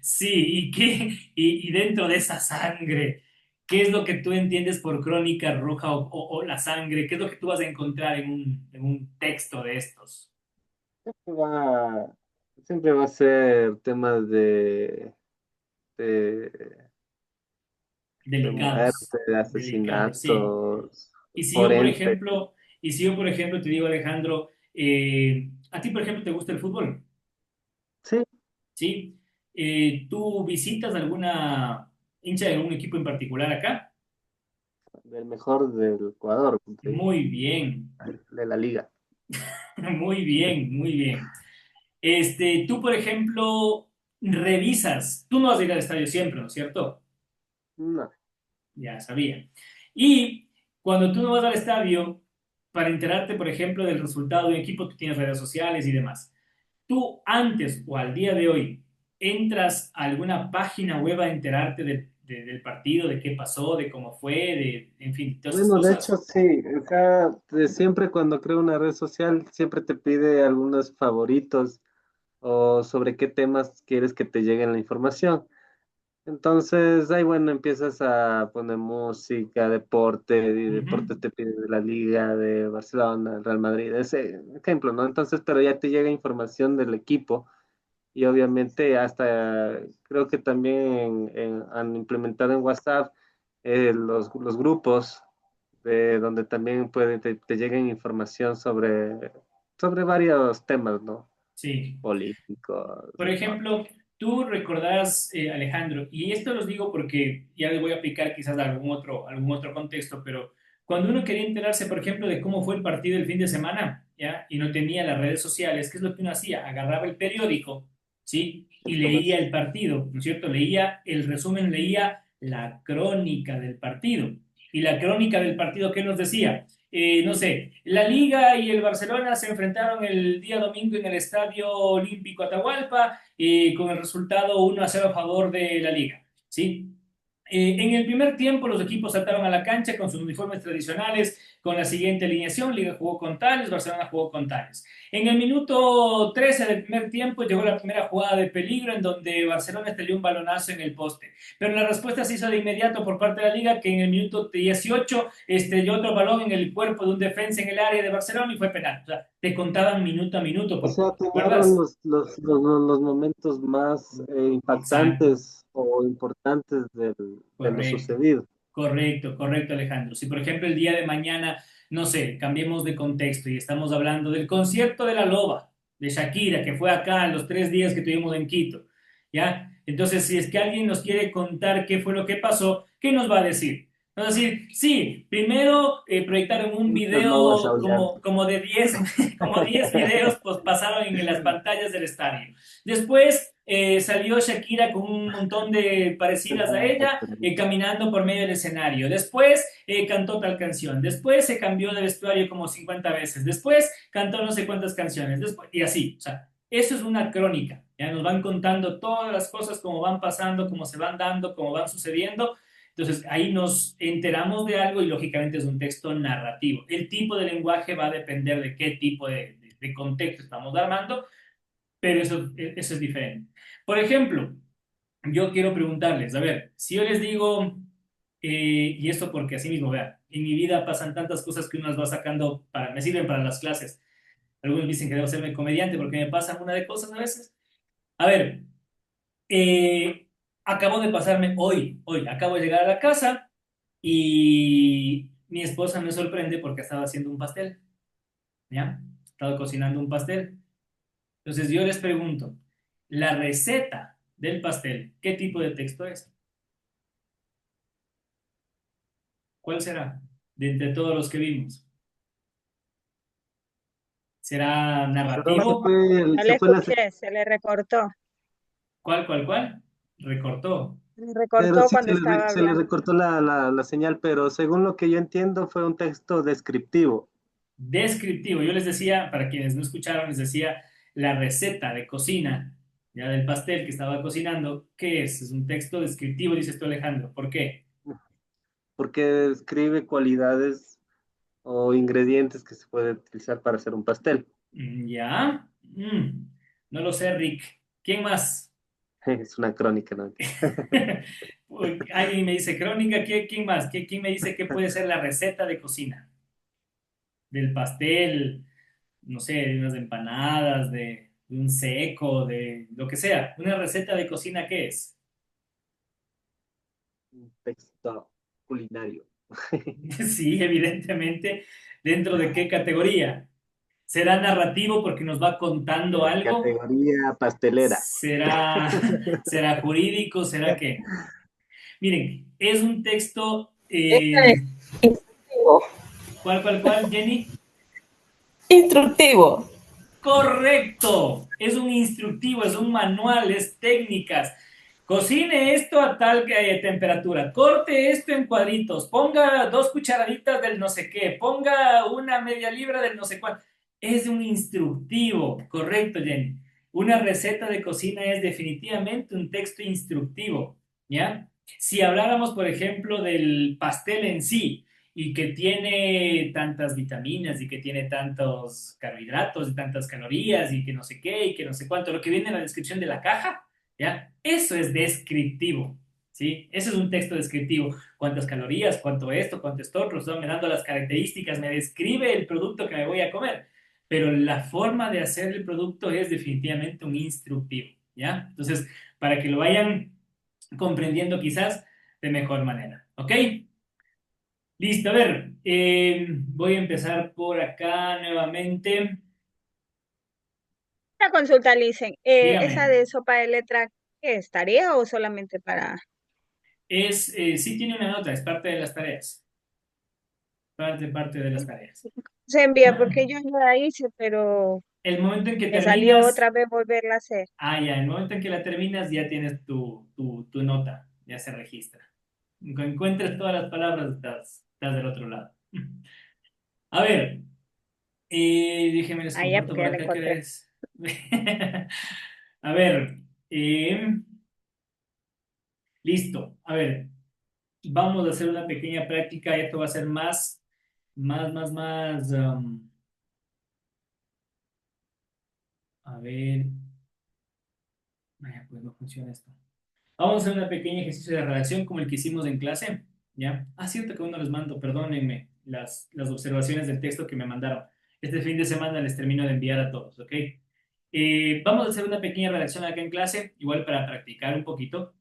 Sí, y dentro de esa sangre, ¿Qué es lo que tú entiendes por crónica roja o la sangre? ¿Qué es lo que tú vas a encontrar en un texto de estos? Va- Siempre va a ser temas de, de Delicados, muerte, de delicados, sí. asesinatos, Y si yo, por forense. ejemplo, y si yo, por ejemplo, te digo, Alejandro, a ti, por ejemplo, ¿te gusta el fútbol? Sí, ¿Sí? ¿Tú visitas alguna hincha de algún equipo en particular acá? del mejor del Ecuador, como te digo, Muy bien, de la liga. muy bien, muy bien. Tú, por ejemplo, revisas, tú no vas a ir al estadio siempre, ¿no es cierto? No. Ya sabía. Y cuando tú no vas al estadio, para enterarte, por ejemplo, del resultado de un equipo, tú tienes redes sociales y demás. Tú antes o al día de hoy entras a alguna página web a enterarte del partido, de qué pasó, de cómo fue, en fin, todas esas Bueno, de hecho, cosas. sí. Acá siempre cuando creo una red social, siempre te pide algunos favoritos o sobre qué temas quieres que te llegue la información. Entonces, ahí bueno, empiezas a poner música, deporte, y Ujú. deportes te pide de la Liga, de Barcelona, Real Madrid, ese ejemplo, ¿no? Entonces, pero ya te llega información del equipo y obviamente hasta creo que también han implementado en WhatsApp los grupos donde también te lleguen información sobre varios temas, ¿no? Sí. Políticos, Por deportes. ejemplo, tú recordarás, Alejandro, y esto los digo porque ya les voy a aplicar quizás algún otro contexto, pero cuando uno quería enterarse, por ejemplo, de cómo fue el partido el fin de semana, ¿ya? Y no tenía las redes sociales, ¿qué es lo que uno hacía? Agarraba el periódico, ¿sí? Y leía el partido, ¿no es cierto? Leía el resumen, leía la crónica del partido. Y la crónica del partido, ¿qué nos decía? No sé, la Liga y el Barcelona se enfrentaron el día domingo en el Estadio Olímpico Atahualpa con el resultado 1-0 a favor de la Liga, ¿sí? En el primer tiempo los equipos saltaron a la cancha con sus uniformes tradicionales, con la siguiente alineación, Liga jugó con tales, Barcelona jugó con tales. En el minuto 13 del primer tiempo llegó la primera jugada de peligro en donde Barcelona estrelló un balonazo en el poste. Pero la respuesta se hizo de inmediato por parte de la Liga, que en el minuto 18 estrelló otro balón en el cuerpo de un defensa en el área de Barcelona y fue penal. O sea, te contaban minuto a minuto, O sea, ¿te tomaron acuerdas? los momentos más Exacto, impactantes o importantes de lo correcto. sucedido. Correcto, correcto, Alejandro. Si, por ejemplo, el día de mañana, no sé, cambiemos de contexto y estamos hablando del concierto de la Loba, de Shakira, que fue acá en los 3 días que tuvimos en Quito, ¿ya? Entonces, si es que alguien nos quiere contar qué fue lo que pasó, ¿qué nos va a decir? Nos va a decir, sí, primero proyectaron un Muchas loas video aullando. como de 10 como 10 videos, pues pasaron en las pantallas del estadio. Después salió Shakira con un montón de parecidas a ella caminando por medio del escenario. Después cantó tal canción. Después se cambió de vestuario como 50 veces. Después cantó no sé cuántas canciones. Después, y así. O sea, eso es una crónica. Ya nos van contando todas las cosas, cómo van pasando, cómo se van dando, cómo van sucediendo. Entonces ahí nos enteramos de algo y lógicamente es un texto narrativo. El tipo de lenguaje va a depender de qué tipo de contexto estamos armando, pero eso es diferente. Por ejemplo, yo quiero preguntarles, a ver, si yo les digo, y esto porque así mismo, vean, en mi vida pasan tantas cosas que uno las va sacando, me sirven para las clases. Algunos dicen que debo serme comediante porque me pasan una de cosas a veces. A ver, acabo de pasarme hoy, acabo de llegar a la casa y mi esposa me sorprende porque estaba haciendo un pastel, ¿ya? Estaba cocinando un pastel. Entonces yo les pregunto, la receta del pastel, ¿qué tipo de texto es? ¿Cuál será? De entre todos los que vimos. ¿Será Perdón, se narrativo? fue, No le se fue la escuché, se le recortó. ¿Cuál? Recortó. Se le pero recortó sí cuando estaba se le hablando. recortó la señal, pero según lo que yo entiendo fue un texto descriptivo. Descriptivo. Yo les decía, para quienes no escucharon, les decía la receta de cocina, ya del pastel que estaba cocinando. ¿Qué es? Es un texto descriptivo, dices tú, Alejandro. ¿Por qué? Porque describe cualidades o ingredientes que se puede utilizar para hacer un pastel. ¿Ya? No lo sé, Rick. ¿Quién más? Es una crónica, ¿no? Alguien me dice crónica, ¿quién más? ¿Quién me dice qué puede ser la receta de cocina? Del pastel, no sé, de unas empanadas, de un seco, de lo que sea. Una receta de cocina, ¿qué es? Un texto culinario. Sí, evidentemente. ¿Dentro de qué categoría? ¿Será narrativo porque nos va contando algo? Categoría pastelera. ¿Será, será jurídico? ¿Será qué? Miren, es un texto. Este es instructivo. ¿Cuál, Jenny? Instructivo. Correcto. Es un instructivo, es un manual, es técnicas. Cocine esto a tal temperatura. Corte esto en cuadritos. Ponga 2 cucharaditas del no sé qué. Ponga una media libra del no sé cuál. Es un instructivo. Correcto, Jenny. Una receta de cocina es definitivamente un texto instructivo. ¿Ya? Si habláramos, por ejemplo, del pastel en sí, y que tiene tantas vitaminas y que tiene tantos carbohidratos y tantas calorías y que no sé qué y que no sé cuánto, lo que viene en la descripción de la caja, ¿ya? Eso es descriptivo, ¿sí? Eso es un texto descriptivo. Cuántas calorías, cuánto esto, cuánto esto otro, ¿no? Me dando las características, me describe el producto que me voy a comer, pero la forma de hacer el producto es definitivamente un instructivo, ¿ya? Entonces, para que lo vayan comprendiendo quizás de mejor manera, ¿ok? Listo, a ver, voy a empezar por acá nuevamente. Una consulta, Licen. Dígame, ¿Esa de sopa de letra, qué es? ¿Tarea o solamente para...? sí tiene una nota, es parte de las tareas, parte de las tareas. Se envía porque yo ya la hice, pero El momento en que me salió terminas, otra vez volverla a hacer. ya, el momento en que la terminas ya tienes tu nota, ya se registra. Cuando encuentres todas las palabras, estás del otro lado. A ver, déjenme les Ah, ya, comparto porque por ya la acá qué hora encontré. es. A ver, listo. A ver, vamos a hacer una pequeña práctica. Esto va a ser más. A ver, vaya, pues no funciona esto. Vamos a hacer un pequeño ejercicio de redacción como el que hicimos en clase, ¿ya? Cierto que aún no les mando, perdónenme, las observaciones del texto que me mandaron. Este fin de semana les termino de enviar a todos, ¿ok? Vamos a hacer una pequeña redacción acá en clase, igual para practicar un poquito,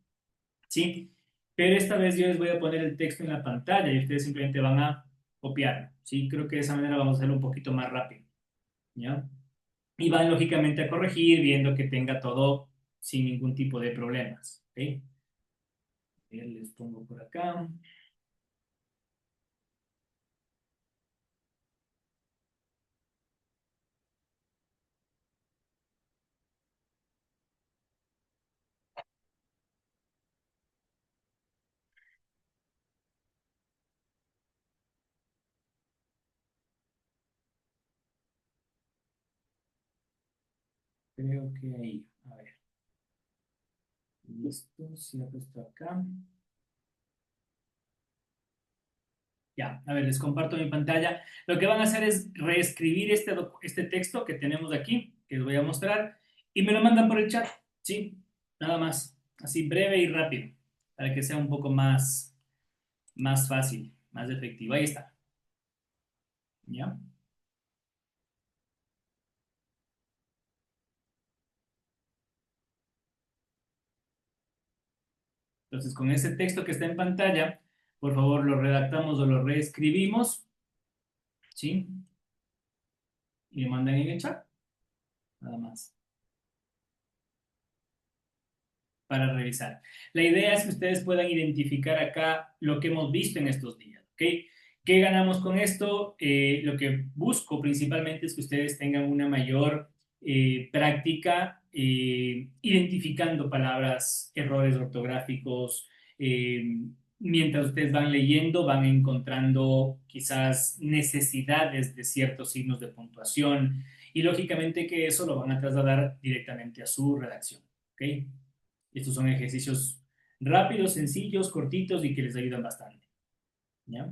¿sí? Pero esta vez yo les voy a poner el texto en la pantalla y ustedes simplemente van a copiarlo, ¿sí? Creo que de esa manera vamos a hacerlo un poquito más rápido, ¿ya? Y van lógicamente a corregir viendo que tenga todo sin ningún tipo de problemas, ¿ok? Les pongo por acá. Creo que ahí, a ver. Listo, cierro esto acá. Ya, a ver, les comparto mi pantalla. Lo que van a hacer es reescribir este texto que tenemos aquí, que les voy a mostrar, y me lo mandan por el chat, ¿sí? Nada más, así breve y rápido, para que sea un poco más fácil, más efectivo. Ahí está, ¿ya? Entonces, con ese texto que está en pantalla, por favor, lo redactamos o lo reescribimos, ¿sí? Y me mandan en el chat, nada más, para revisar. La idea es que ustedes puedan identificar acá lo que hemos visto en estos días, ¿ok? ¿Qué ganamos con esto? Lo que busco principalmente es que ustedes tengan una mayor práctica identificando palabras, errores ortográficos. Mientras ustedes van leyendo, van encontrando quizás necesidades de ciertos signos de puntuación y lógicamente que eso lo van a trasladar directamente a su redacción, ¿ok? Estos son ejercicios rápidos, sencillos, cortitos y que les ayudan bastante, ¿ya?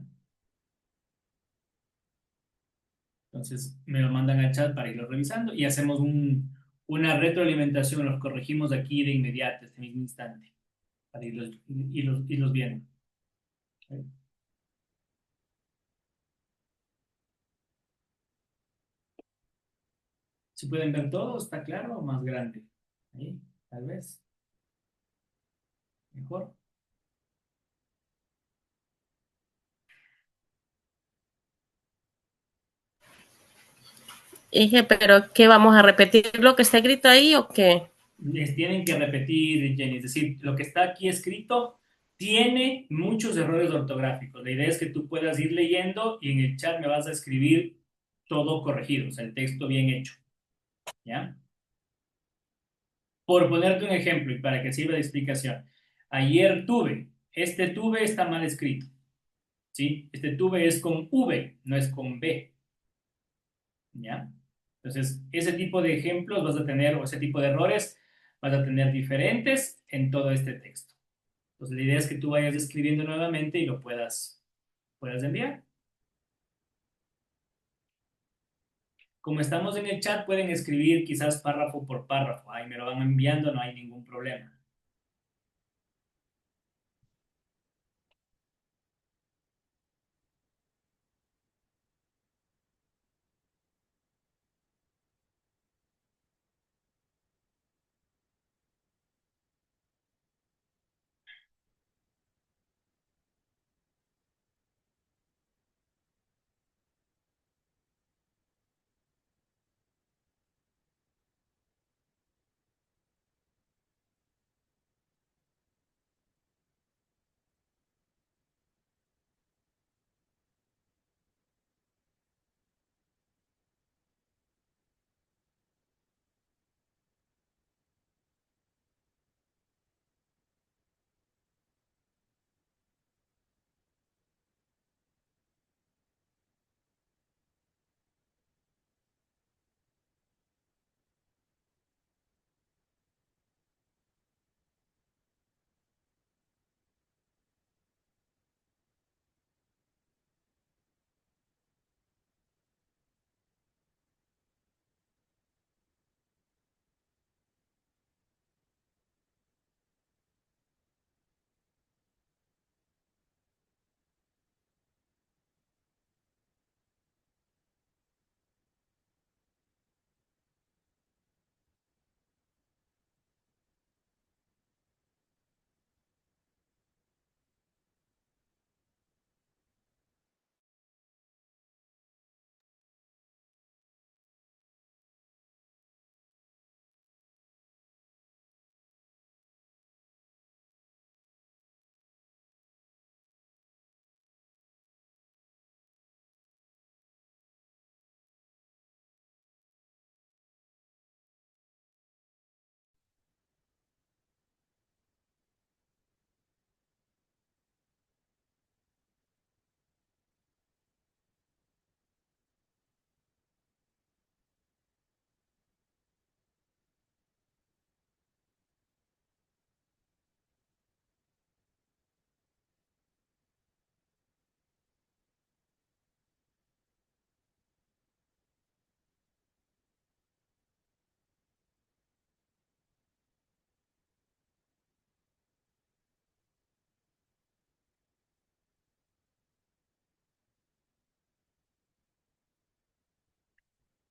Entonces me lo mandan al chat para irlo revisando y hacemos una retroalimentación, los corregimos aquí de inmediato, este mismo instante. para irlos viendo. ¿Ok? ¿Se pueden ver todos? ¿Está claro o más grande? Ahí, tal vez. Mejor. Dije, pero ¿qué vamos a repetir lo que está escrito ahí o qué? Les tienen que repetir, Jenny, es decir, lo que está aquí escrito tiene muchos errores ortográficos. La idea es que tú puedas ir leyendo y en el chat me vas a escribir todo corregido, o sea, el texto bien hecho, ¿ya? Por ponerte un ejemplo y para que sirva de explicación, ayer tuve, este tuve está mal escrito, ¿sí? Este tuve es con V, no es con B, ¿ya? Entonces, ese tipo de ejemplos vas a tener, o ese tipo de errores vas a tener diferentes en todo este texto. Entonces, la idea es que tú vayas escribiendo nuevamente y lo puedas enviar. Como estamos en el chat, pueden escribir quizás párrafo por párrafo. Ahí me lo van enviando, no hay ningún problema.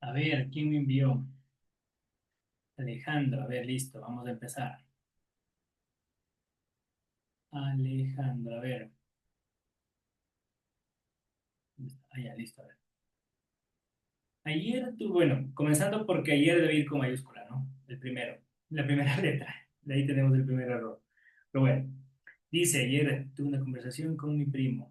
A ver, ¿quién me envió? Alejandro, a ver, listo, vamos a empezar. Alejandro, a ver. Ah, ya, listo, a ver. Ayer tú, bueno, comenzando porque ayer debe ir con mayúscula, ¿no? El primero, la primera letra. De ahí tenemos el primer error. Pero bueno, dice, ayer tuve una conversación con mi primo.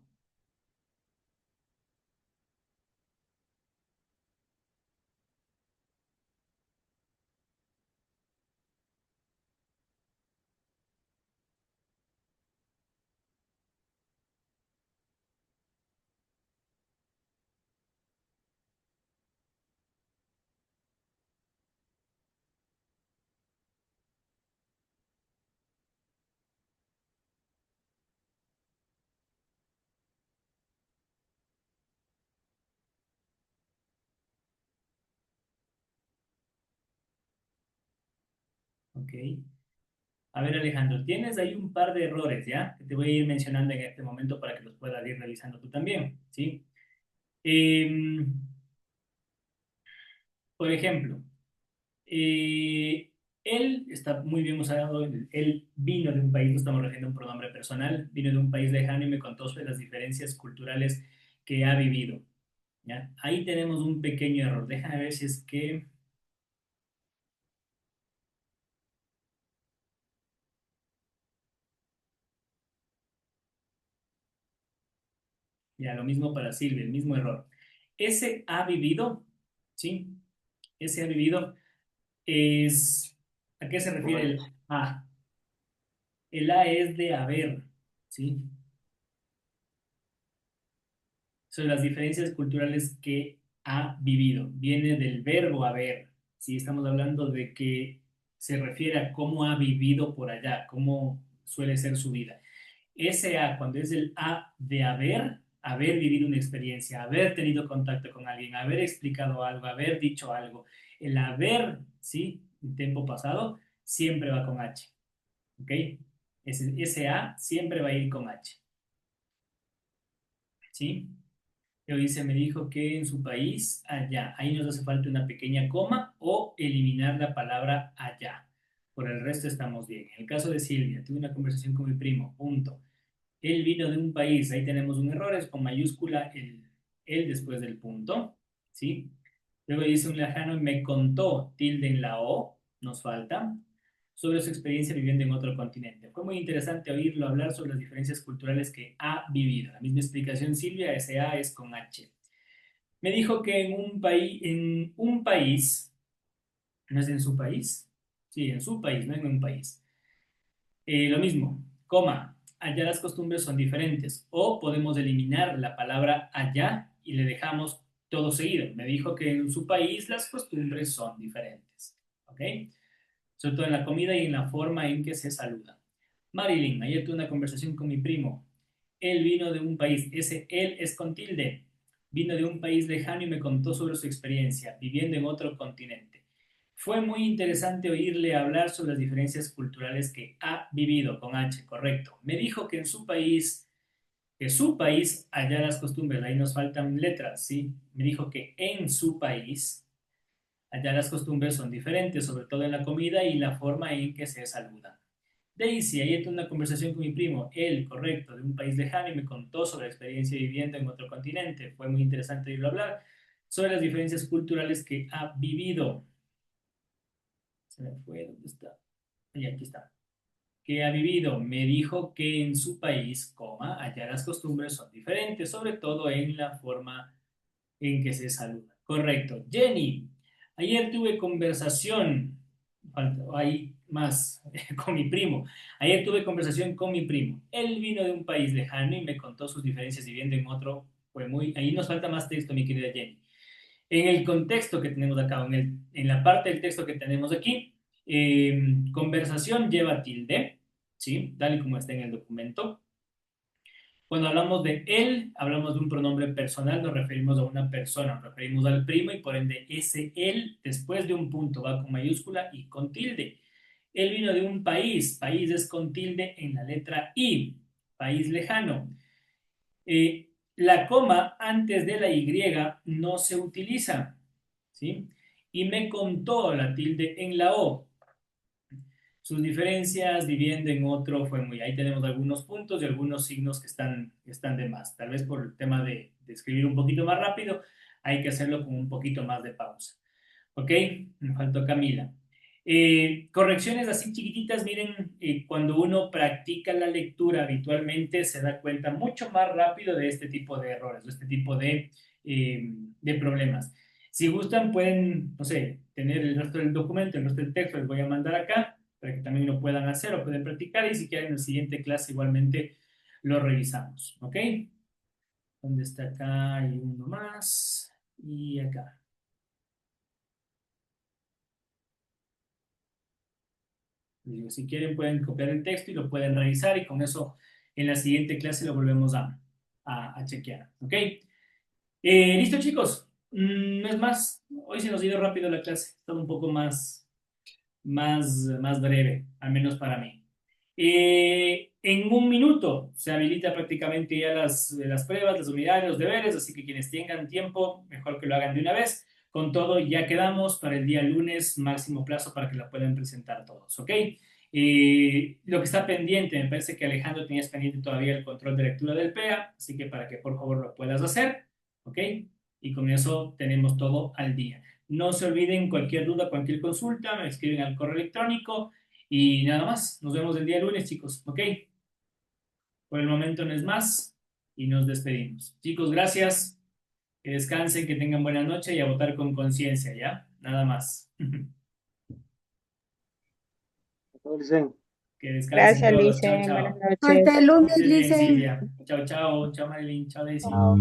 ¿Ok? A ver, Alejandro, tienes ahí un par de errores, ¿ya? Que te voy a ir mencionando en este momento para que los puedas ir revisando tú también, ¿sí? Em, por ejemplo, eh, él está muy bien usado, él vino de un país, no estamos refiriendo a un pronombre personal, vino de un país lejano y me contó sobre las diferencias culturales que ha vivido, ¿ya? Ahí tenemos un pequeño error. Déjame ver si es que... Ya, lo mismo para Silvia, el mismo error. Ese ha vivido, ¿sí? Ese ha vivido es... ¿A qué se refiere el a? El a es de haber, ¿sí? Sobre las diferencias culturales que ha vivido. Viene del verbo haber, ¿sí? Estamos hablando de que se refiere a cómo ha vivido por allá, cómo suele ser su vida. Ese A, cuando es el A de haber vivido una experiencia, haber tenido contacto con alguien, haber explicado algo, haber dicho algo, el haber, ¿sí? En tiempo pasado, siempre va con H, ¿ok? Ese A siempre va a ir con H, ¿sí? Yo dice, me dijo que en su país, allá, ahí nos hace falta una pequeña coma o eliminar la palabra allá. Por el resto estamos bien. En el caso de Silvia, tuve una conversación con mi primo, punto. Él vino de un país, ahí tenemos un error, es con mayúscula el después del punto, ¿sí? Luego dice un lejano, me contó, tilde en la O, nos falta, sobre su experiencia viviendo en otro continente. Fue muy interesante oírlo hablar sobre las diferencias culturales que ha vivido. La misma explicación, Silvia, ese A es con H. Me dijo que en un país, ¿no es en su país? Sí, en su país, no en un país. Lo mismo, coma, allá las costumbres son diferentes. O podemos eliminar la palabra allá y le dejamos todo seguido. Me dijo que en su país las costumbres son diferentes. ¿Ok? Sobre todo en la comida y en la forma en que se saluda. Marilyn, ayer tuve una conversación con mi primo. Él vino de un país, ese él es con tilde. Vino de un país lejano y me contó sobre su experiencia viviendo en otro continente. Fue muy interesante oírle hablar sobre las diferencias culturales que ha vivido con H, correcto. Me dijo que su país, allá las costumbres, ahí nos faltan letras, ¿sí? Me dijo que en su país, allá las costumbres son diferentes, sobre todo en la comida y la forma en que se saluda. Daisy, ayer tuve una conversación con mi primo, él, correcto, de un país lejano y me contó sobre la experiencia viviendo en otro continente. Fue muy interesante oírlo hablar sobre las diferencias culturales que ha vivido. Se me fue, ¿dónde está? Y aquí está. Que ha vivido. Me dijo que en su país, coma, allá las costumbres son diferentes, sobre todo en la forma en que se saluda. Correcto. Jenny, ayer tuve conversación, hay más, con mi primo. Ayer tuve conversación con mi primo. Él vino de un país lejano y me contó sus diferencias viviendo en otro. Fue muy, ahí nos falta más texto, mi querida Jenny. En el contexto que tenemos acá, en la parte del texto que tenemos aquí, conversación lleva tilde, ¿sí? Tal y como está en el documento. Cuando hablamos de él, hablamos de un pronombre personal, nos referimos a una persona, nos referimos al primo y por ende ese él después de un punto va con mayúscula y con tilde. Él vino de un país, país es con tilde en la letra I, país lejano. La coma antes de la Y no se utiliza, ¿sí? Y me contó la tilde en la O. Sus diferencias viviendo en otro fue muy... Ahí tenemos algunos puntos y algunos signos que están de más. Tal vez por el tema de escribir un poquito más rápido, hay que hacerlo con un poquito más de pausa. ¿Ok? Me faltó Camila. Correcciones así chiquititas, miren, cuando uno practica la lectura habitualmente se da cuenta mucho más rápido de este tipo de errores, de este tipo de problemas. Si gustan, pueden, no sé, tener el resto del documento, el resto del texto, les voy a mandar acá para que también lo puedan hacer o pueden practicar y si quieren en la siguiente clase igualmente lo revisamos, ¿ok? ¿Dónde está acá? Hay uno más y acá. Si quieren pueden copiar el texto y lo pueden revisar y con eso en la siguiente clase lo volvemos a chequear, ¿ok? Listo chicos, no es más, hoy se nos ha ido rápido la clase, está un poco más breve, al menos para mí. En un minuto se habilita prácticamente ya las pruebas, las unidades, los deberes, así que quienes tengan tiempo, mejor que lo hagan de una vez. Con todo, ya quedamos para el día lunes, máximo plazo para que la puedan presentar todos, ¿ok? Lo que está pendiente, me parece que Alejandro tenías pendiente todavía el control de lectura del PEA, así que para que por favor lo puedas hacer, ¿ok? Y con eso tenemos todo al día. No se olviden, cualquier duda, cualquier consulta, me escriben al correo electrónico y nada más. Nos vemos el día lunes, chicos, ¿ok? Por el momento no es más y nos despedimos. Chicos, gracias. Que descansen, que tengan buena noche y a votar con conciencia, ¿ya? Nada más. Entonces, Que descansen Gracias, todos. Chao, Licen. Buenas chao. noches. Hasta el Que lunes, estés bien, Lice. Silvia. Chao, chao. Chao, Marilyn. Chao, Daisy. Chao.